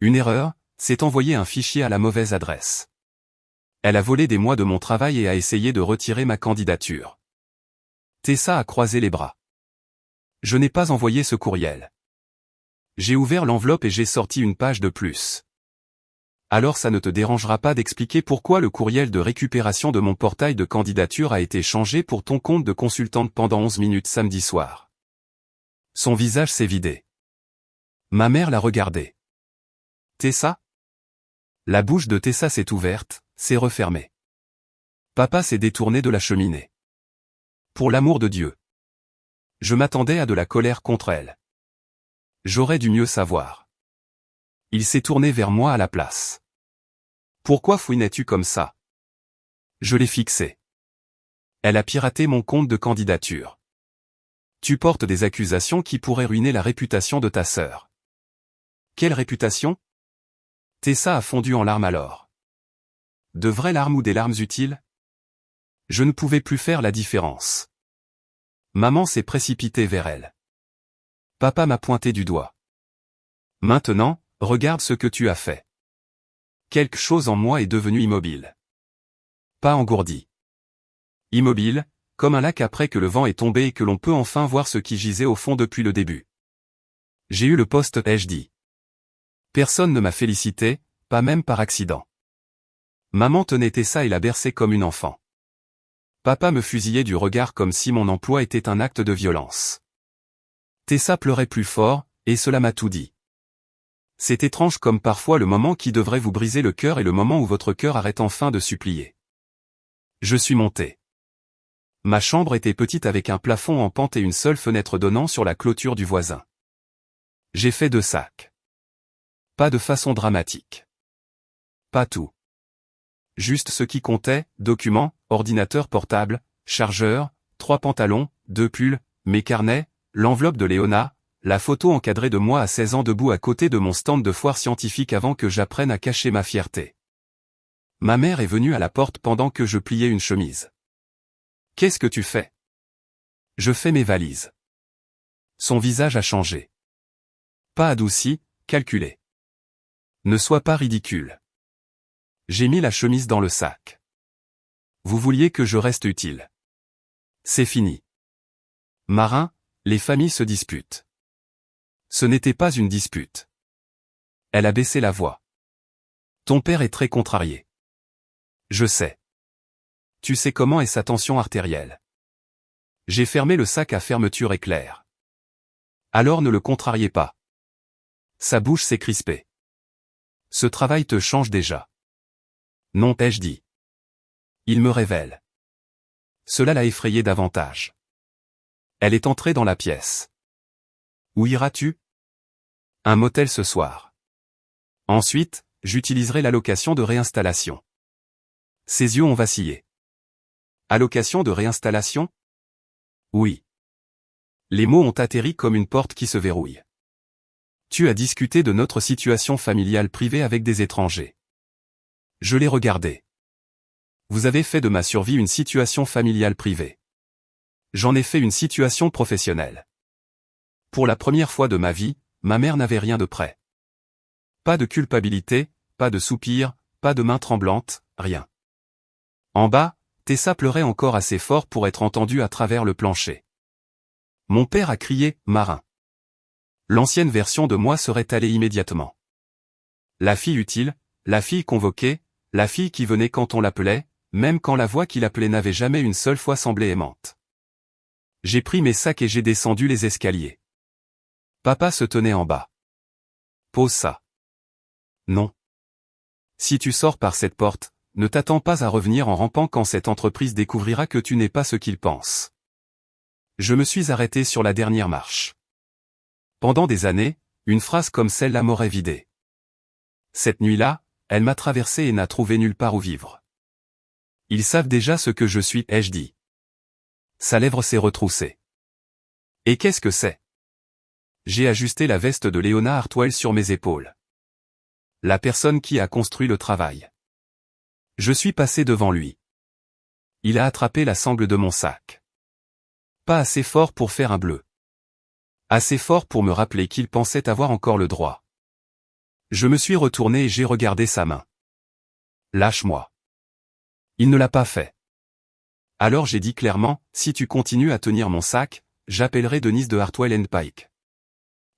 Une erreur, c'est envoyer un fichier à la mauvaise adresse. Elle a volé des mois de mon travail et a essayé de retirer ma candidature. Tessa a croisé les bras. Je n'ai pas envoyé ce courriel. J'ai ouvert l'enveloppe et j'ai sorti une page de plus. Alors ça ne te dérangera pas d'expliquer pourquoi le courriel de récupération de mon portail de candidature a été changé pour ton compte de consultante pendant 11 minutes samedi soir. Son visage s'est vidé. Ma mère l'a regardé. Tessa? La bouche de Tessa s'est ouverte, s'est refermée. Papa s'est détourné de la cheminée. Pour l'amour de Dieu. Je m'attendais à de la colère contre elle. J'aurais dû mieux savoir. Il s'est tourné vers moi à la place. Pourquoi fouinais-tu comme ça? Je l'ai fixé. Elle a piraté mon compte de candidature. Tu portes des accusations qui pourraient ruiner la réputation de ta sœur. Quelle réputation? Tessa a fondu en larmes alors. De vraies larmes ou des larmes utiles? Je ne pouvais plus faire la différence. Maman s'est précipitée vers elle. Papa m'a pointé du doigt. Maintenant, regarde ce que tu as fait. Quelque chose en moi est devenu immobile. Pas engourdi. Immobile, comme un lac après que le vent est tombé et que l'on peut enfin voir ce qui gisait au fond depuis le début. J'ai eu le poste, ai-je dit. Personne ne m'a félicité, pas même par accident. Maman tenait Tessa et la berçait comme une enfant. Papa me fusillait du regard comme si mon emploi était un acte de violence. Tessa pleurait plus fort, et cela m'a tout dit. C'est étrange comme parfois le moment qui devrait vous briser le cœur est le moment où votre cœur arrête enfin de supplier. Je suis monté. Ma chambre était petite avec un plafond en pente et une seule fenêtre donnant sur la clôture du voisin. J'ai fait 2 sacs. Pas de façon dramatique. Pas tout. Juste ce qui comptait, documents, ordinateur portable, chargeur, 3 pantalons, 2 pulls, mes carnets, l'enveloppe de Léona, la photo encadrée de moi à 16 ans debout à côté de mon stand de foire scientifique avant que j'apprenne à cacher ma fierté. Ma mère est venue à la porte pendant que je pliais une chemise. Qu'est-ce que tu fais? Je fais mes valises. Son visage a changé. Pas adouci, calculé. Ne sois pas ridicule. J'ai mis la chemise dans le sac. Vous vouliez que je reste utile. C'est fini. Marin, les familles se disputent. Ce n'était pas une dispute. Elle a baissé la voix. Ton père est très contrarié. Je sais. Tu sais comment est sa tension artérielle. J'ai fermé le sac à fermeture éclair. Alors ne le contrariez pas. Sa bouche s'est crispée. Ce travail te change déjà. Non, ai-je dit. Il me révèle. Cela l'a effrayée davantage. Elle est entrée dans la pièce. Où iras-tu? Un motel ce soir. Ensuite, j'utiliserai l'allocation de réinstallation. Ses yeux ont vacillé. Allocation de réinstallation? Oui. Les mots ont atterri comme une porte qui se verrouille. Tu as discuté de notre situation familiale privée avec des étrangers. Je l'ai regardé. Vous avez fait de ma survie une situation familiale privée. J'en ai fait une situation professionnelle. Pour la première fois de ma vie, ma mère n'avait rien de prêt. Pas de culpabilité, pas de soupir, pas de main tremblante, rien. En bas, Tessa pleurait encore assez fort pour être entendue à travers le plancher. Mon père a crié « Marin ». L'ancienne version de moi serait allée immédiatement. La fille utile, la fille convoquée, la fille qui venait quand on l'appelait, même quand la voix qui l'appelait n'avait jamais une seule fois semblé aimante. J'ai pris mes sacs et j'ai descendu les escaliers. Papa se tenait en bas. Pose ça. Non. Si tu sors par cette porte, ne t'attends pas à revenir en rampant quand cette entreprise découvrira que tu n'es pas ce qu'il pense. Je me suis arrêté sur la dernière marche. Pendant des années, une phrase comme celle-là m'aurait vidé. Cette nuit-là, elle m'a traversé et n'a trouvé nulle part où vivre. Ils savent déjà ce que je suis, ai-je dit. Sa lèvre s'est retroussée. Et qu'est-ce que c'est? J'ai ajusté la veste de Léona Hartwell sur mes épaules. La personne qui a construit le travail. Je suis passé devant lui. Il a attrapé la sangle de mon sac. Pas assez fort pour faire un bleu. Assez fort pour me rappeler qu'il pensait avoir encore le droit. Je me suis retourné et j'ai regardé sa main. Lâche-moi. Il ne l'a pas fait. Alors j'ai dit clairement, si tu continues à tenir mon sac, j'appellerai Denise de Hartwell & Pike.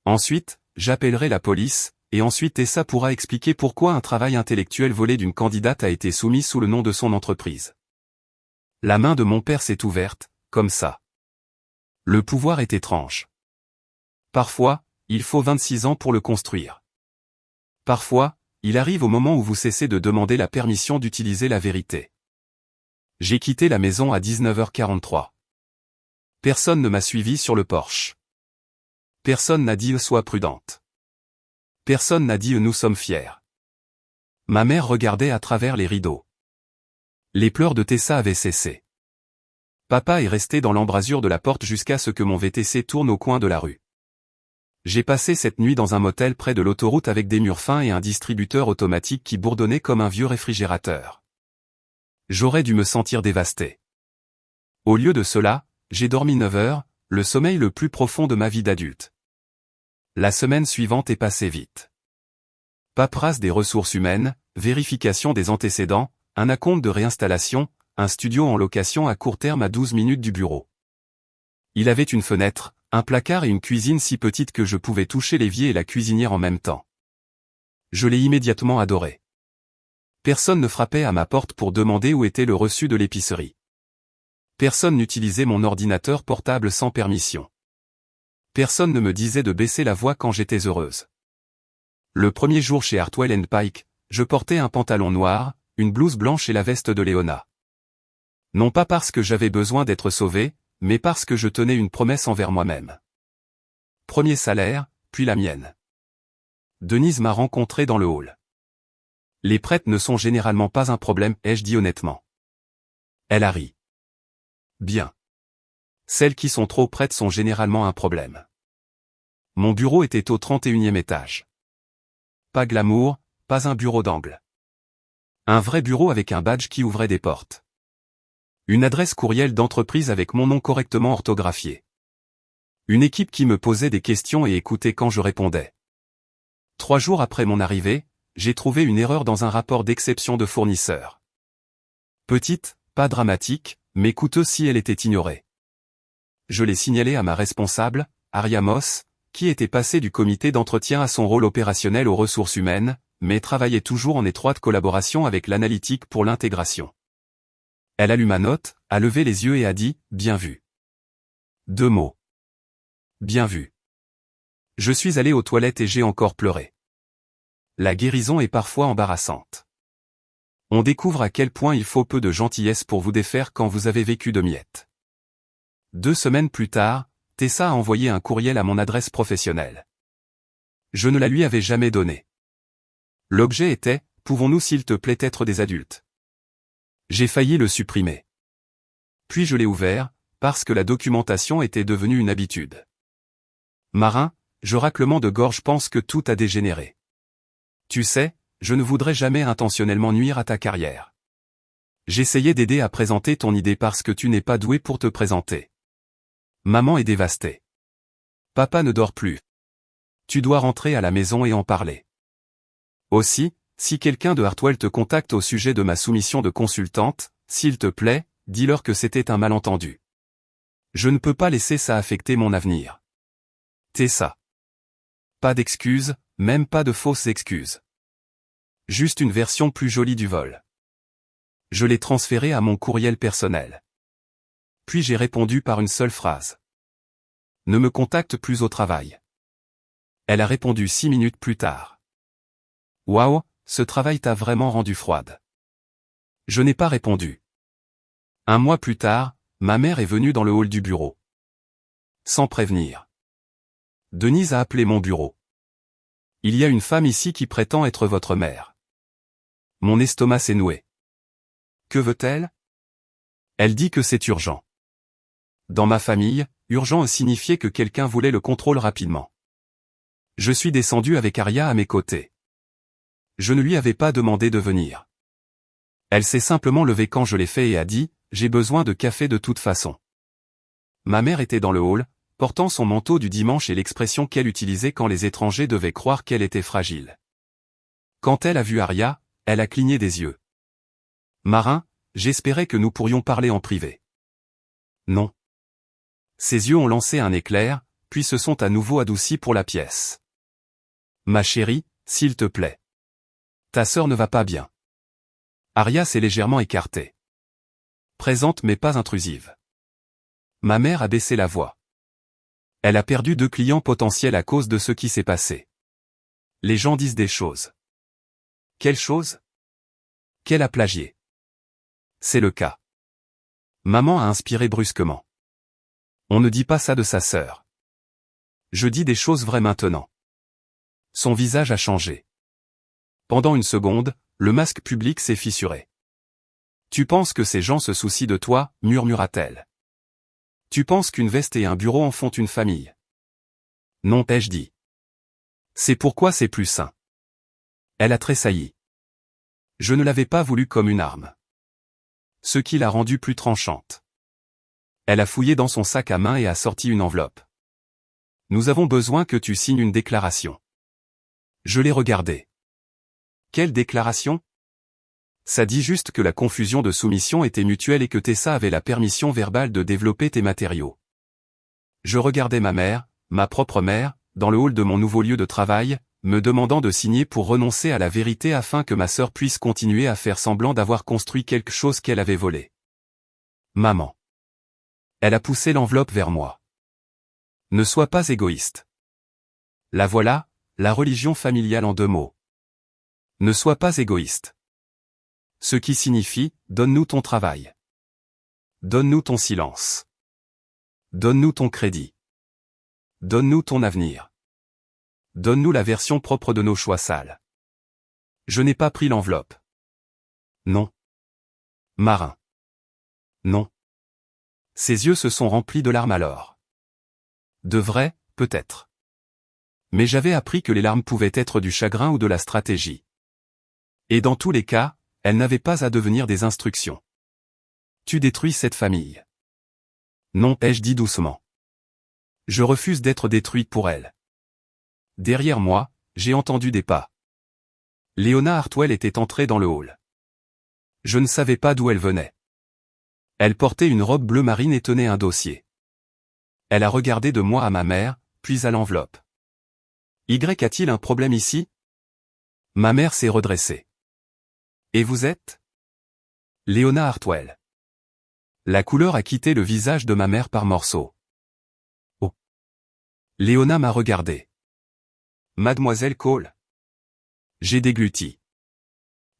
Ensuite, j'appellerai la police, et ensuite Tessa pourra expliquer pourquoi un travail intellectuel volé d'une candidate a été soumis sous le nom de son entreprise. La main de mon père s'est ouverte, comme ça. Le pouvoir est étrange. Parfois, il faut 26 ans pour le construire. Parfois, il arrive au moment où vous cessez de demander la permission d'utiliser la vérité. J'ai quitté la maison à 19h43. Personne ne m'a suivi sur le porche. Personne n'a dit « sois prudente ». Personne n'a dit « nous sommes fiers ». Ma mère regardait à travers les rideaux. Les pleurs de Tessa avaient cessé. Papa est resté dans l'embrasure de la porte jusqu'à ce que mon VTC tourne au coin de la rue. J'ai passé cette nuit dans un motel près de l'autoroute avec des murs fins et un distributeur automatique qui bourdonnait comme un vieux réfrigérateur. J'aurais dû me sentir dévasté. Au lieu de cela, j'ai dormi 9 heures, le sommeil le plus profond de ma vie d'adulte. La semaine suivante est passée vite. Paperasse des ressources humaines, vérification des antécédents, un acompte de réinstallation, un studio en location à court terme à 12 minutes du bureau. Il avait une fenêtre, un placard et une cuisine si petite que je pouvais toucher l'évier et la cuisinière en même temps. Je l'ai immédiatement adoré. Personne ne frappait à ma porte pour demander où était le reçu de l'épicerie. Personne n'utilisait mon ordinateur portable sans permission. Personne ne me disait de baisser la voix quand j'étais heureuse. Le premier jour chez Hartwell & Pike, je portais un pantalon noir, une blouse blanche et la veste de Léona. Non pas parce que j'avais besoin d'être sauvé, mais parce que je tenais une promesse envers moi-même. Premier salaire, puis la mienne. Denise m'a rencontré dans le hall. Les prêtres ne sont généralement pas un problème, ai-je dit honnêtement. Elle a ri. Bien. Celles qui sont trop prêtes sont généralement un problème. Mon bureau était au 31e étage. Pas glamour, pas un bureau d'angle. Un vrai bureau avec un badge qui ouvrait des portes. Une adresse courriel d'entreprise avec mon nom correctement orthographié. Une équipe qui me posait des questions et écoutait quand je répondais. 3 jours après mon arrivée, j'ai trouvé une erreur dans un rapport d'exception de fournisseur. Petite, pas dramatique, mais coûteuse si elle était ignorée. Je l'ai signalé à ma responsable, Aria Moss, qui était passée du comité d'entretien à son rôle opérationnel aux ressources humaines, mais travaillait toujours en étroite collaboration avec l'analytique pour l'intégration. Elle a lu ma note, a levé les yeux et a dit « Bien vu ». 2 mots. Bien vu. Je suis allé aux toilettes et j'ai encore pleuré. La guérison est parfois embarrassante. On découvre à quel point il faut peu de gentillesse pour vous défaire quand vous avez vécu de miettes. 2 semaines plus tard, Tessa a envoyé un courriel à mon adresse professionnelle. Je ne la lui avais jamais donnée. L'objet était « Pouvons-nous s'il te plaît être des adultes ?» J'ai failli le supprimer. Puis je l'ai ouvert, parce que la documentation était devenue une habitude. Marin, je raclement de gorge pense que tout a dégénéré. Tu sais, je ne voudrais jamais intentionnellement nuire à ta carrière. J'essayais d'aider à présenter ton idée parce que tu n'es pas doué pour te présenter. Maman est dévastée. Papa ne dort plus. Tu dois rentrer à la maison et en parler. Aussi, si quelqu'un de Hartwell te contacte au sujet de ma soumission de consultante, s'il te plaît, dis-leur que c'était un malentendu. Je ne peux pas laisser ça affecter mon avenir. Tessa. Pas d'excuses, même pas de fausses excuses. Juste une version plus jolie du vol. Je l'ai transféré à mon courriel personnel. Puis j'ai répondu par une seule phrase. Ne me contacte plus au travail. Elle a répondu 6 minutes plus tard. Waouh, ce travail t'a vraiment rendu froide. Je n'ai pas répondu. Un mois plus tard, ma mère est venue dans le hall du bureau. Sans prévenir. Denise a appelé mon bureau. Il y a une femme ici qui prétend être votre mère. Mon estomac s'est noué. Que veut-elle? Elle dit que c'est urgent. Dans ma famille, urgent signifiait que quelqu'un voulait le contrôle rapidement. Je suis descendu avec Aria à mes côtés. Je ne lui avais pas demandé de venir. Elle s'est simplement levée quand je l'ai fait et a dit, j'ai besoin de café de toute façon. Ma mère était dans le hall, portant son manteau du dimanche et l'expression qu'elle utilisait quand les étrangers devaient croire qu'elle était fragile. Quand elle a vu Aria, elle a cligné des yeux. Marin, j'espérais que nous pourrions parler en privé. Non. Ses yeux ont lancé un éclair, puis se sont à nouveau adoucis pour la pièce. Ma chérie, s'il te plaît. Ta sœur ne va pas bien. Aria s'est légèrement écartée. Présente mais pas intrusive. Ma mère a baissé la voix. Elle a perdu 2 clients potentiels à cause de ce qui s'est passé. Les gens disent des choses. Quelles choses? Qu'elle a plagié. C'est le cas. Maman a inspiré brusquement. On ne dit pas ça de sa sœur. Je dis des choses vraies maintenant. Son visage a changé. Pendant une seconde, le masque public s'est fissuré. Tu penses que ces gens se soucient de toi, murmura-t-elle. Tu penses qu'une veste et un bureau en font une famille? Non, ai-je dit. C'est pourquoi c'est plus sain. Elle a tressailli. Je ne l'avais pas voulu comme une arme. Ce qui l'a rendue plus tranchante. Elle a fouillé dans son sac à main et a sorti une enveloppe. Nous avons besoin que tu signes une déclaration. Je l'ai regardée. Quelle déclaration? Ça dit juste que la confusion de soumission était mutuelle et que Tessa avait la permission verbale de développer tes matériaux. Je regardais ma mère, ma propre mère, dans le hall de mon nouveau lieu de travail, me demandant de signer pour renoncer à la vérité afin que ma sœur puisse continuer à faire semblant d'avoir construit quelque chose qu'elle avait volé. Maman. Elle a poussé l'enveloppe vers moi. Ne sois pas égoïste. La voilà, la religion familiale en 2 mots. Ne sois pas égoïste. Ce qui signifie, donne-nous ton travail. Donne-nous ton silence. Donne-nous ton crédit. Donne-nous ton avenir. Donne-nous la version propre de nos choix sales. Je n'ai pas pris l'enveloppe. Non. Marin. Non. Ses yeux se sont remplis de larmes alors. De vrai, peut-être. Mais j'avais appris que les larmes pouvaient être du chagrin ou de la stratégie. Et dans tous les cas, elles n'avaient pas à devenir des instructions. Tu détruis cette famille. Non, ai-je dit doucement. Je refuse d'être détruite pour elle. Derrière moi, j'ai entendu des pas. Léona Hartwell était entrée dans le hall. Je ne savais pas d'où elle venait. Elle portait une robe bleu marine et tenait un dossier. Elle a regardé de moi à ma mère, puis à l'enveloppe. Y a-t-il un problème ici? Ma mère s'est redressée. Et vous êtes? Léona Hartwell. La couleur a quitté le visage de ma mère par morceaux. Oh. Léona m'a regardé. Mademoiselle Cole. J'ai dégluti.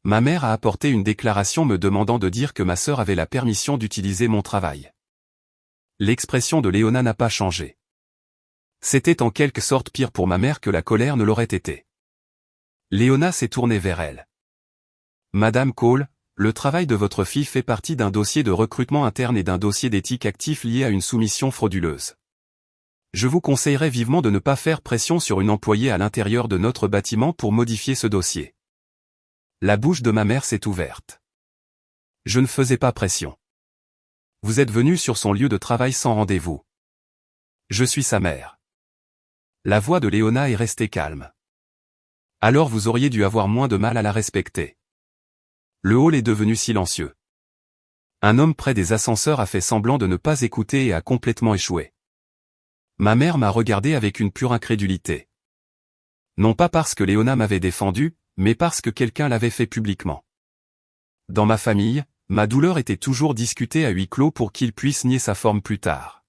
Ma mère a apporté une déclaration me demandant de dire que ma sœur avait la permission d'utiliser mon travail. L'expression de Léona n'a pas changé. C'était en quelque sorte pire pour ma mère que la colère ne l'aurait été. Léona s'est tournée vers elle. Madame Cole, le travail de votre fille fait partie d'un dossier de recrutement interne et d'un dossier d'éthique actif lié à une soumission frauduleuse. Je vous conseillerais vivement de ne pas faire pression sur une employée à l'intérieur de notre bâtiment pour modifier ce dossier. La bouche de ma mère s'est ouverte. Je ne faisais pas pression. Vous êtes venu sur son lieu de travail sans rendez-vous. Je suis sa mère. La voix de Léona est restée calme. Alors vous auriez dû avoir moins de mal à la respecter. Le hall est devenu silencieux. Un homme près des ascenseurs a fait semblant de ne pas écouter et a complètement échoué. Ma mère m'a regardé avec une pure incrédulité. Non pas parce que Léona m'avait défendu, mais parce que quelqu'un l'avait fait publiquement. Dans ma famille, ma douleur était toujours discutée à huis clos pour qu'il puisse nier sa forme plus tard.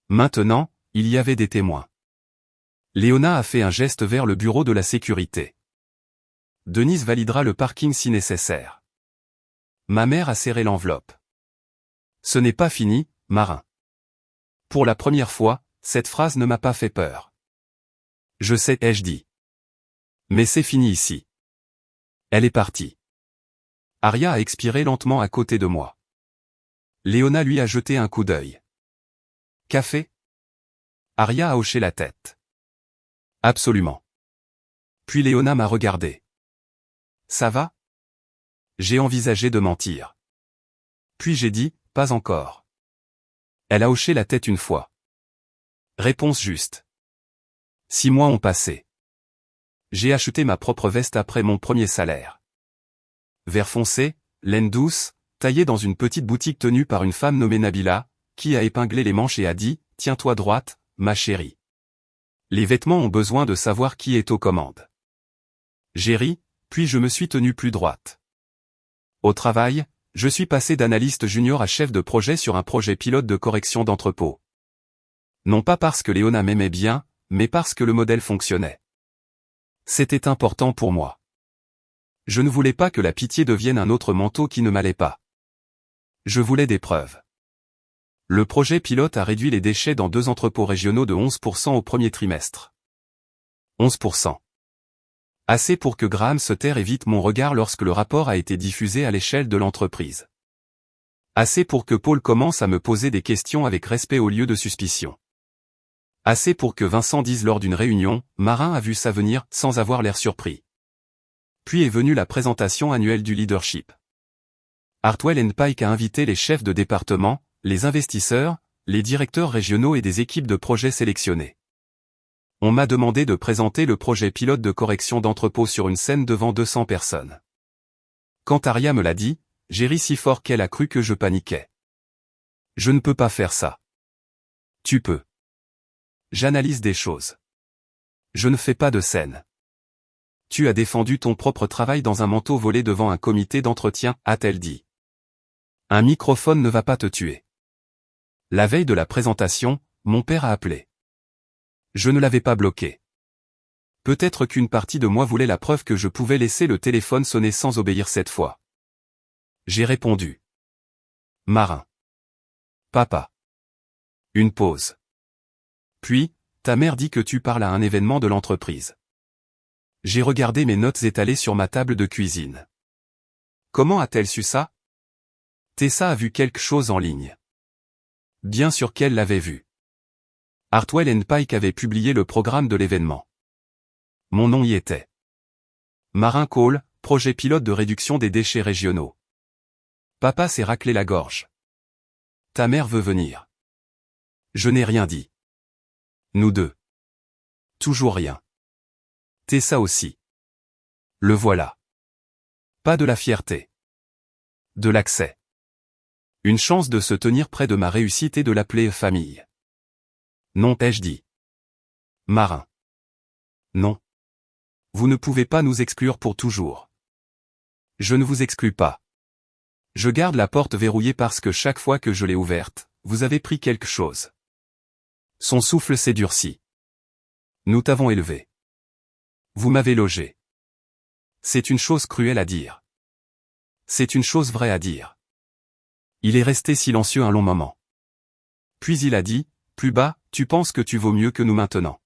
Maintenant, il y avait des témoins. Léona a fait un geste vers le bureau de la sécurité. Denise validera le parking si nécessaire. Ma mère a serré l'enveloppe. Ce n'est pas fini, marin. Pour la première fois, cette phrase ne m'a pas fait peur. Je sais, ai-je dit. Mais c'est fini ici. Elle est partie. Aria a expiré lentement à côté de moi. Léona lui a jeté un coup d'œil. Café? Aria a hoché la tête. Absolument. Puis Léona m'a regardé. Ça va? J'ai envisagé de mentir. Puis j'ai dit, pas encore. Elle a hoché la tête une fois. Réponse juste. 6 mois ont passé. J'ai acheté ma propre veste après mon premier salaire. Vert foncé, laine douce, taillée dans une petite boutique tenue par une femme nommée Nabila, qui a épinglé les manches et a dit, tiens-toi droite, ma chérie. Les vêtements ont besoin de savoir qui est aux commandes. J'ai ri, puis je me suis tenue plus droite. Au travail, je suis passé d'analyste junior à chef de projet sur un projet pilote de correction d'entrepôt. Non pas parce que Léona m'aimait bien, mais parce que le modèle fonctionnait. C'était important pour moi. Je ne voulais pas que la pitié devienne un autre manteau qui ne m'allait pas. Je voulais des preuves. Le projet pilote a réduit les déchets dans 2 entrepôts régionaux de 11% au premier trimestre. 11%. Assez pour que Graham se taire évite mon regard lorsque le rapport a été diffusé à l'échelle de l'entreprise. Assez pour que Paul commence à me poser des questions avec respect au lieu de suspicion. Assez pour que Vincent dise lors d'une réunion, Marin a vu ça venir, sans avoir l'air surpris. Puis est venue la présentation annuelle du leadership. Hartwell & Pike a invité les chefs de département, les investisseurs, les directeurs régionaux et des équipes de projets sélectionnés. On m'a demandé de présenter le projet pilote de correction d'entrepôt sur une scène devant 200 personnes. Quand Aria me l'a dit, j'ai ri si fort qu'elle a cru que je paniquais. Je ne peux pas faire ça. Tu peux. J'analyse des choses. Je ne fais pas de scène. Tu as défendu ton propre travail dans un manteau volé devant un comité d'entretien, a-t-elle dit. Un microphone ne va pas te tuer. La veille de la présentation, mon père a appelé. Je ne l'avais pas bloqué. Peut-être qu'une partie de moi voulait la preuve que je pouvais laisser le téléphone sonner sans obéir cette fois. J'ai répondu. Marin. Papa. Une pause. Puis, ta mère dit que tu parles à un événement de l'entreprise. J'ai regardé mes notes étalées sur ma table de cuisine. Comment a-t-elle su ça? Tessa a vu quelque chose en ligne. Bien sûr qu'elle l'avait vu. Hartwell & Pike avait publié le programme de l'événement. Mon nom y était. Marin Cole, projet pilote de réduction des déchets régionaux. Papa s'est raclé la gorge. Ta mère veut venir. Je n'ai rien dit. Nous deux. Toujours rien. Tessa aussi. Le voilà. Pas de la fierté. De l'accès. Une chance de se tenir près de ma réussite et de l'appeler famille. Non, ai-je dit. Marin. Non. Vous ne pouvez pas nous exclure pour toujours. Je ne vous exclus pas. Je garde la porte verrouillée parce que chaque fois que je l'ai ouverte, vous avez pris quelque chose. Son souffle s'est durci. Nous t'avons élevé. Vous m'avez logé. C'est une chose cruelle à dire. C'est une chose vraie à dire. Il est resté silencieux un long moment. Puis il a dit, plus bas, tu penses que tu vaux mieux que nous maintenant.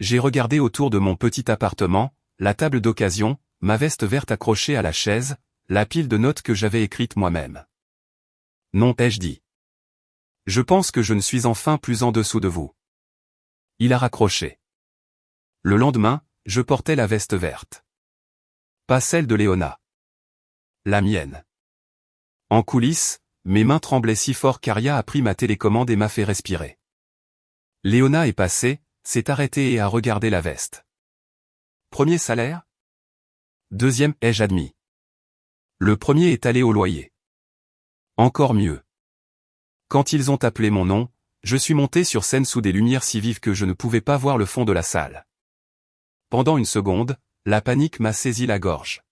J'ai regardé autour de mon petit appartement, la table d'occasion, ma veste verte accrochée à la chaise, la pile de notes que j'avais écrites moi-même. Non, ai-je dit. Je pense que je ne suis enfin plus en dessous de vous. Il a raccroché. Le lendemain, je portais la veste verte. Pas celle de Léona. La mienne. En coulisses, mes mains tremblaient si fort qu'Aria a pris ma télécommande et m'a fait respirer. Léona est passée, s'est arrêtée et a regardé la veste. Premier salaire? Deuxième, ai-je admis. Le premier est allé au loyer. Encore mieux. Quand ils ont appelé mon nom, je suis monté sur scène sous des lumières si vives que je ne pouvais pas voir le fond de la salle. Pendant une seconde, la panique m'a saisi la gorge.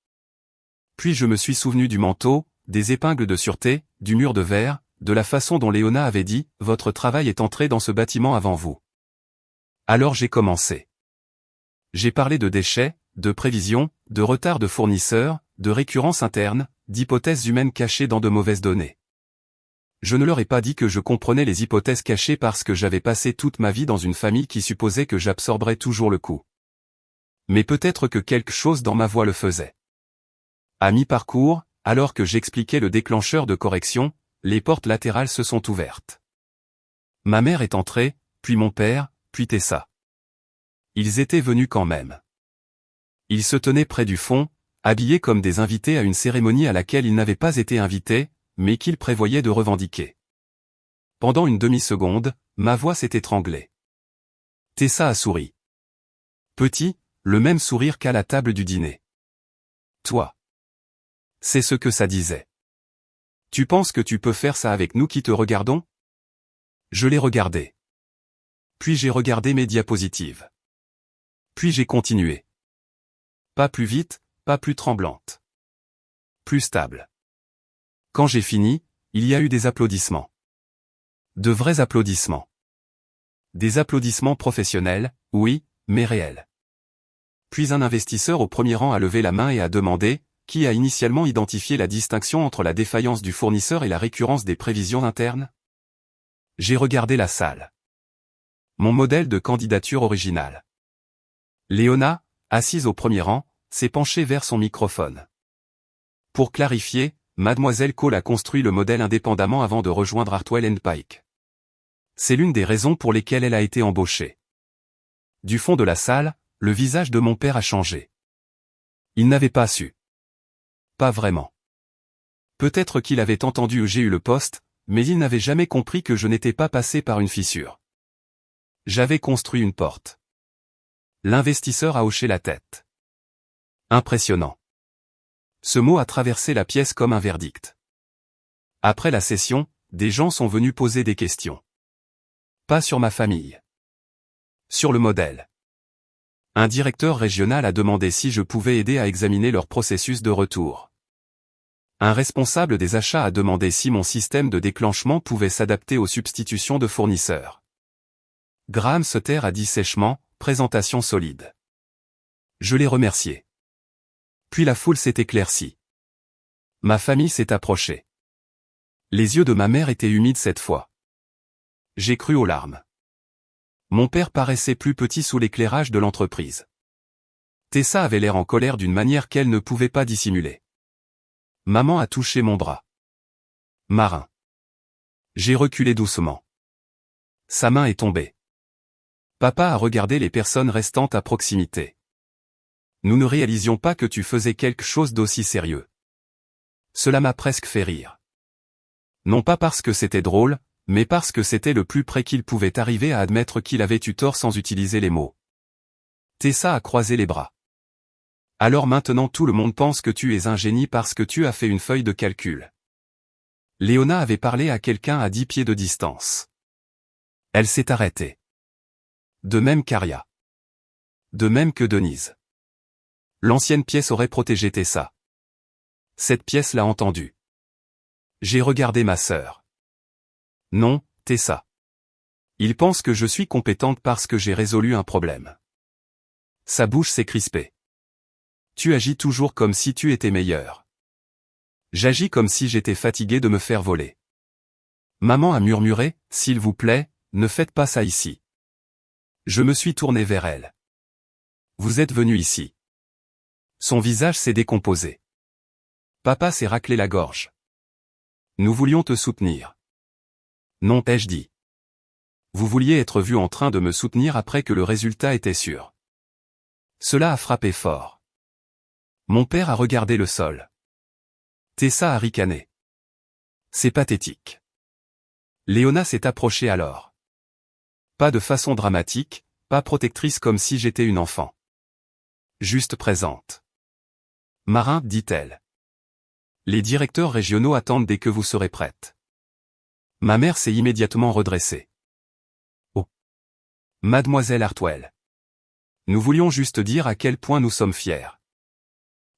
Puis je me suis souvenu du manteau, des épingles de sûreté, du mur de verre, de la façon dont Léona avait dit « Votre travail est entré dans ce bâtiment avant vous ». Alors j'ai commencé. J'ai parlé de déchets, de prévisions, de retard de fournisseurs, de récurrence interne, d'hypothèses humaines cachées dans de mauvaises données. Je ne leur ai pas dit que je comprenais les hypothèses cachées parce que j'avais passé toute ma vie dans une famille qui supposait que j'absorberais toujours le coup. Mais peut-être que quelque chose dans ma voix le faisait. À mi-parcours, alors que j'expliquais le déclencheur de correction, les portes latérales se sont ouvertes. Ma mère est entrée, puis mon père, puis Tessa. Ils étaient venus quand même. Ils se tenaient près du fond, habillés comme des invités à une cérémonie à laquelle ils n'avaient pas été invités, mais qu'ils prévoyaient de revendiquer. Pendant une demi-seconde, ma voix s'est étranglée. Tessa a souri. Petit, le même sourire qu'à la table du dîner. Toi. C'est ce que ça disait. Tu penses que tu peux faire ça avec nous qui te regardons? Je l'ai regardé. Puis j'ai regardé mes diapositives. Puis j'ai continué. Pas plus vite, pas plus tremblante. Plus stable. Quand j'ai fini, il y a eu des applaudissements. De vrais applaudissements. Des applaudissements professionnels, oui, mais réels. Puis un investisseur au premier rang a levé la main et a demandé, qui a initialement identifié la distinction entre la défaillance du fournisseur et la récurrence des prévisions internes? J'ai regardé la salle. Mon modèle de candidature original. Léona, assise au premier rang, s'est penchée vers son microphone. Pour clarifier, Mademoiselle Cole a construit le modèle indépendamment avant de rejoindre Hartwell & Pike. C'est l'une des raisons pour lesquelles elle a été embauchée. Du fond de la salle, le visage de mon père a changé. Il n'avait pas su. Pas vraiment. Peut-être qu'il avait entendu où j'ai eu le poste, mais il n'avait jamais compris que je n'étais pas passé par une fissure. J'avais construit une porte. L'investisseur a hoché la tête. Impressionnant. Ce mot a traversé la pièce comme un verdict. Après la session, des gens sont venus poser des questions. Pas sur ma famille. Sur le modèle. Un directeur régional a demandé si je pouvais aider à examiner leur processus de retour. Un responsable des achats a demandé si mon système de déclenchement pouvait s'adapter aux substitutions de fournisseurs. Graham Sutter a dit sèchement, présentation solide. Je l'ai remercié. Puis la foule s'est éclaircie. Ma famille s'est approchée. Les yeux de ma mère étaient humides cette fois. J'ai cru aux larmes. Mon père paraissait plus petit sous l'éclairage de l'entreprise. Tessa avait l'air en colère d'une manière qu'elle ne pouvait pas dissimuler. Maman a touché mon bras. Marin. J'ai reculé doucement. Sa main est tombée. Papa a regardé les personnes restantes à proximité. Nous ne réalisions pas que tu faisais quelque chose d'aussi sérieux. Cela m'a presque fait rire. Non pas parce que c'était drôle, mais parce que c'était le plus près qu'il pouvait arriver à admettre qu'il avait eu tort sans utiliser les mots. Tessa a croisé les bras. Alors maintenant tout le monde pense que tu es un génie parce que tu as fait une feuille de calcul. Léona avait parlé à quelqu'un à 10 pieds de distance. Elle s'est arrêtée. De même qu'Aria. De même que Denise. L'ancienne pièce aurait protégé Tessa. Cette pièce l'a entendu. J'ai regardé ma sœur. Non, Tessa. Il pense que je suis compétente parce que j'ai résolu un problème. Sa bouche s'est crispée. Tu agis toujours comme si tu étais meilleur. J'agis comme si j'étais fatigué de me faire voler. Maman a murmuré, s'il vous plaît, ne faites pas ça ici. Je me suis tourné vers elle. Vous êtes venu ici. Son visage s'est décomposé. Papa s'est raclé la gorge. Nous voulions te soutenir. Non, ai-je dit. Vous vouliez être vu en train de me soutenir après que le résultat était sûr. Cela a frappé fort. Mon père a regardé le sol. Tessa a ricané. C'est pathétique. Léona s'est approchée alors. Pas de façon dramatique, pas protectrice comme si j'étais une enfant. Juste présente. Marin, dit-elle. Les directeurs régionaux attendent dès que vous serez prête. Ma mère s'est immédiatement redressée. Oh. Mademoiselle Hartwell. Nous voulions juste dire à quel point nous sommes fiers.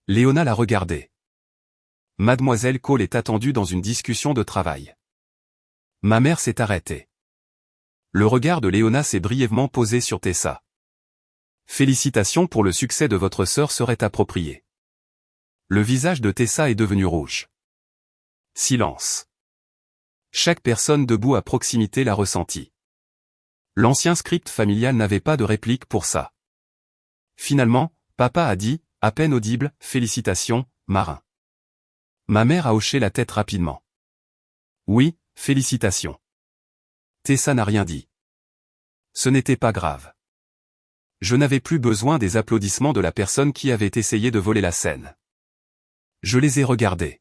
Léona l'a regardée. Mademoiselle Cole est attendue dans une discussion de travail. Ma mère s'est arrêtée. Le regard de Léona s'est brièvement posé sur Tessa. Félicitations pour le succès de votre sœur serait approprié. Le visage de Tessa est devenu rouge. Silence. Chaque personne debout à proximité l'a ressenti. L'ancien script familial n'avait pas de réplique pour ça. Finalement, papa a dit, à peine audible, « Félicitations, marin ». Ma mère a hoché la tête rapidement. Oui, félicitations. Tessa n'a rien dit. Ce n'était pas grave. Je n'avais plus besoin des applaudissements de la personne qui avait essayé de voler la scène. Je les ai regardés.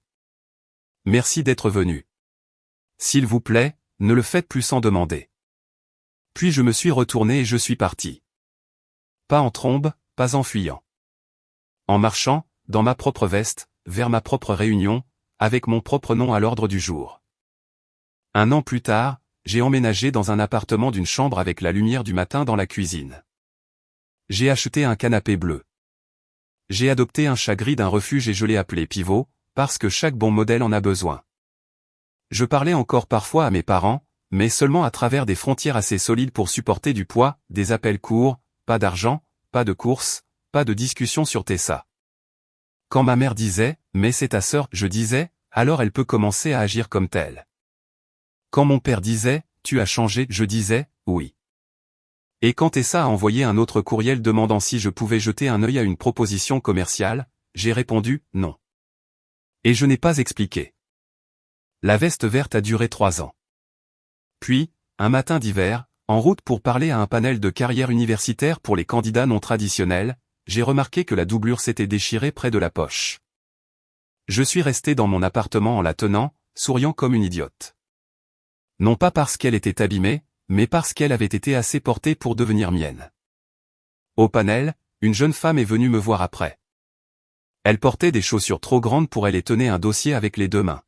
Merci d'être venu. S'il vous plaît, ne le faites plus sans demander. Puis je me suis retourné et je suis parti. Pas en trombe, pas en fuyant. En marchant, dans ma propre veste, vers ma propre réunion, avec mon propre nom à l'ordre du jour. 1 an plus tard, j'ai emménagé dans un appartement d'une chambre avec la lumière du matin dans la cuisine. J'ai acheté un canapé bleu. J'ai adopté un chat gris d'un refuge et je l'ai appelé Pivot, parce que chaque bon modèle en a besoin. Je parlais encore parfois à mes parents, mais seulement à travers des frontières assez solides pour supporter du poids, des appels courts, pas d'argent, pas de courses, pas de discussion sur Tessa. Quand ma mère disait « mais c'est ta sœur », je disais « alors elle peut commencer à agir comme telle ». Quand mon père disait « tu as changé », je disais « oui ». Et quand Tessa a envoyé un autre courriel demandant si je pouvais jeter un œil à une proposition commerciale, j'ai répondu « non ». Et je n'ai pas expliqué. La veste verte a duré 3 ans. Puis, un matin d'hiver, en route pour parler à un panel de carrière universitaire pour les candidats non traditionnels, j'ai remarqué que la doublure s'était déchirée près de la poche. Je suis resté dans mon appartement en la tenant, souriant comme une idiote. Non pas parce qu'elle était abîmée, mais parce qu'elle avait été assez portée pour devenir mienne. Au panel, une jeune femme est venue me voir après. Elle portait des chaussures trop grandes pour elle et tenait un dossier avec les 2 mains.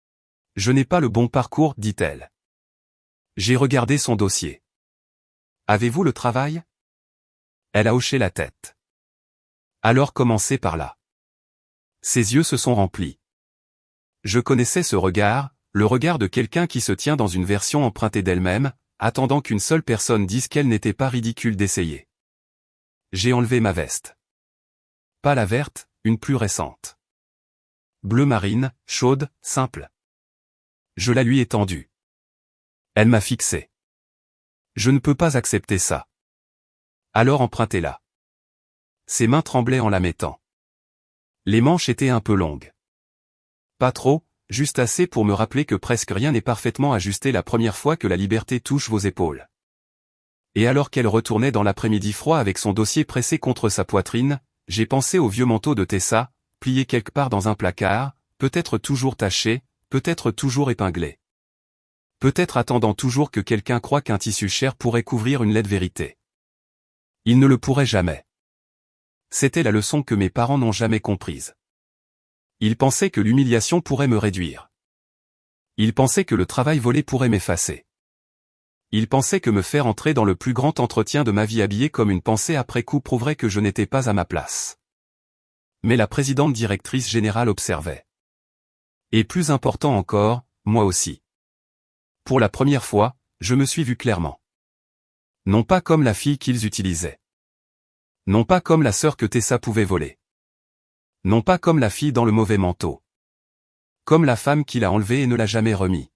« Je n'ai pas le bon parcours », dit-elle. J'ai regardé son dossier. « Avez-vous le travail ?» Elle a hoché la tête. Alors commencez par là. Ses yeux se sont remplis. Je connaissais ce regard, le regard de quelqu'un qui se tient dans une version empruntée d'elle-même, attendant qu'une seule personne dise qu'elle n'était pas ridicule d'essayer. J'ai enlevé ma veste. Pas la verte, une plus récente. Bleu marine, chaude, simple. Je la lui ai tendue. Elle m'a fixé. Je ne peux pas accepter ça. Alors empruntez-la. Ses mains tremblaient en la mettant. Les manches étaient un peu longues. Pas trop, juste assez pour me rappeler que presque rien n'est parfaitement ajusté la première fois que la liberté touche vos épaules. Et alors qu'elle retournait dans l'après-midi froid avec son dossier pressé contre sa poitrine, j'ai pensé au vieux manteau de Tessa, plié quelque part dans un placard, peut-être toujours taché, peut-être toujours épinglé. Peut-être attendant toujours que quelqu'un croie qu'un tissu cher pourrait couvrir une laide vérité. Il ne le pourrait jamais. C'était la leçon que mes parents n'ont jamais comprise. Ils pensaient que l'humiliation pourrait me réduire. Ils pensaient que le travail volé pourrait m'effacer. Ils pensaient que me faire entrer dans le plus grand entretien de ma vie habillé comme une pensée après coup prouverait que je n'étais pas à ma place. Mais la présidente directrice générale observait. Et plus important encore, moi aussi. Pour la première fois, je me suis vu clairement. Non pas comme la fille qu'ils utilisaient. Non pas comme la sœur que Tessa pouvait voler. Non pas comme la fille dans le mauvais manteau. Comme la femme qui l'a enlevé et ne l'a jamais remis.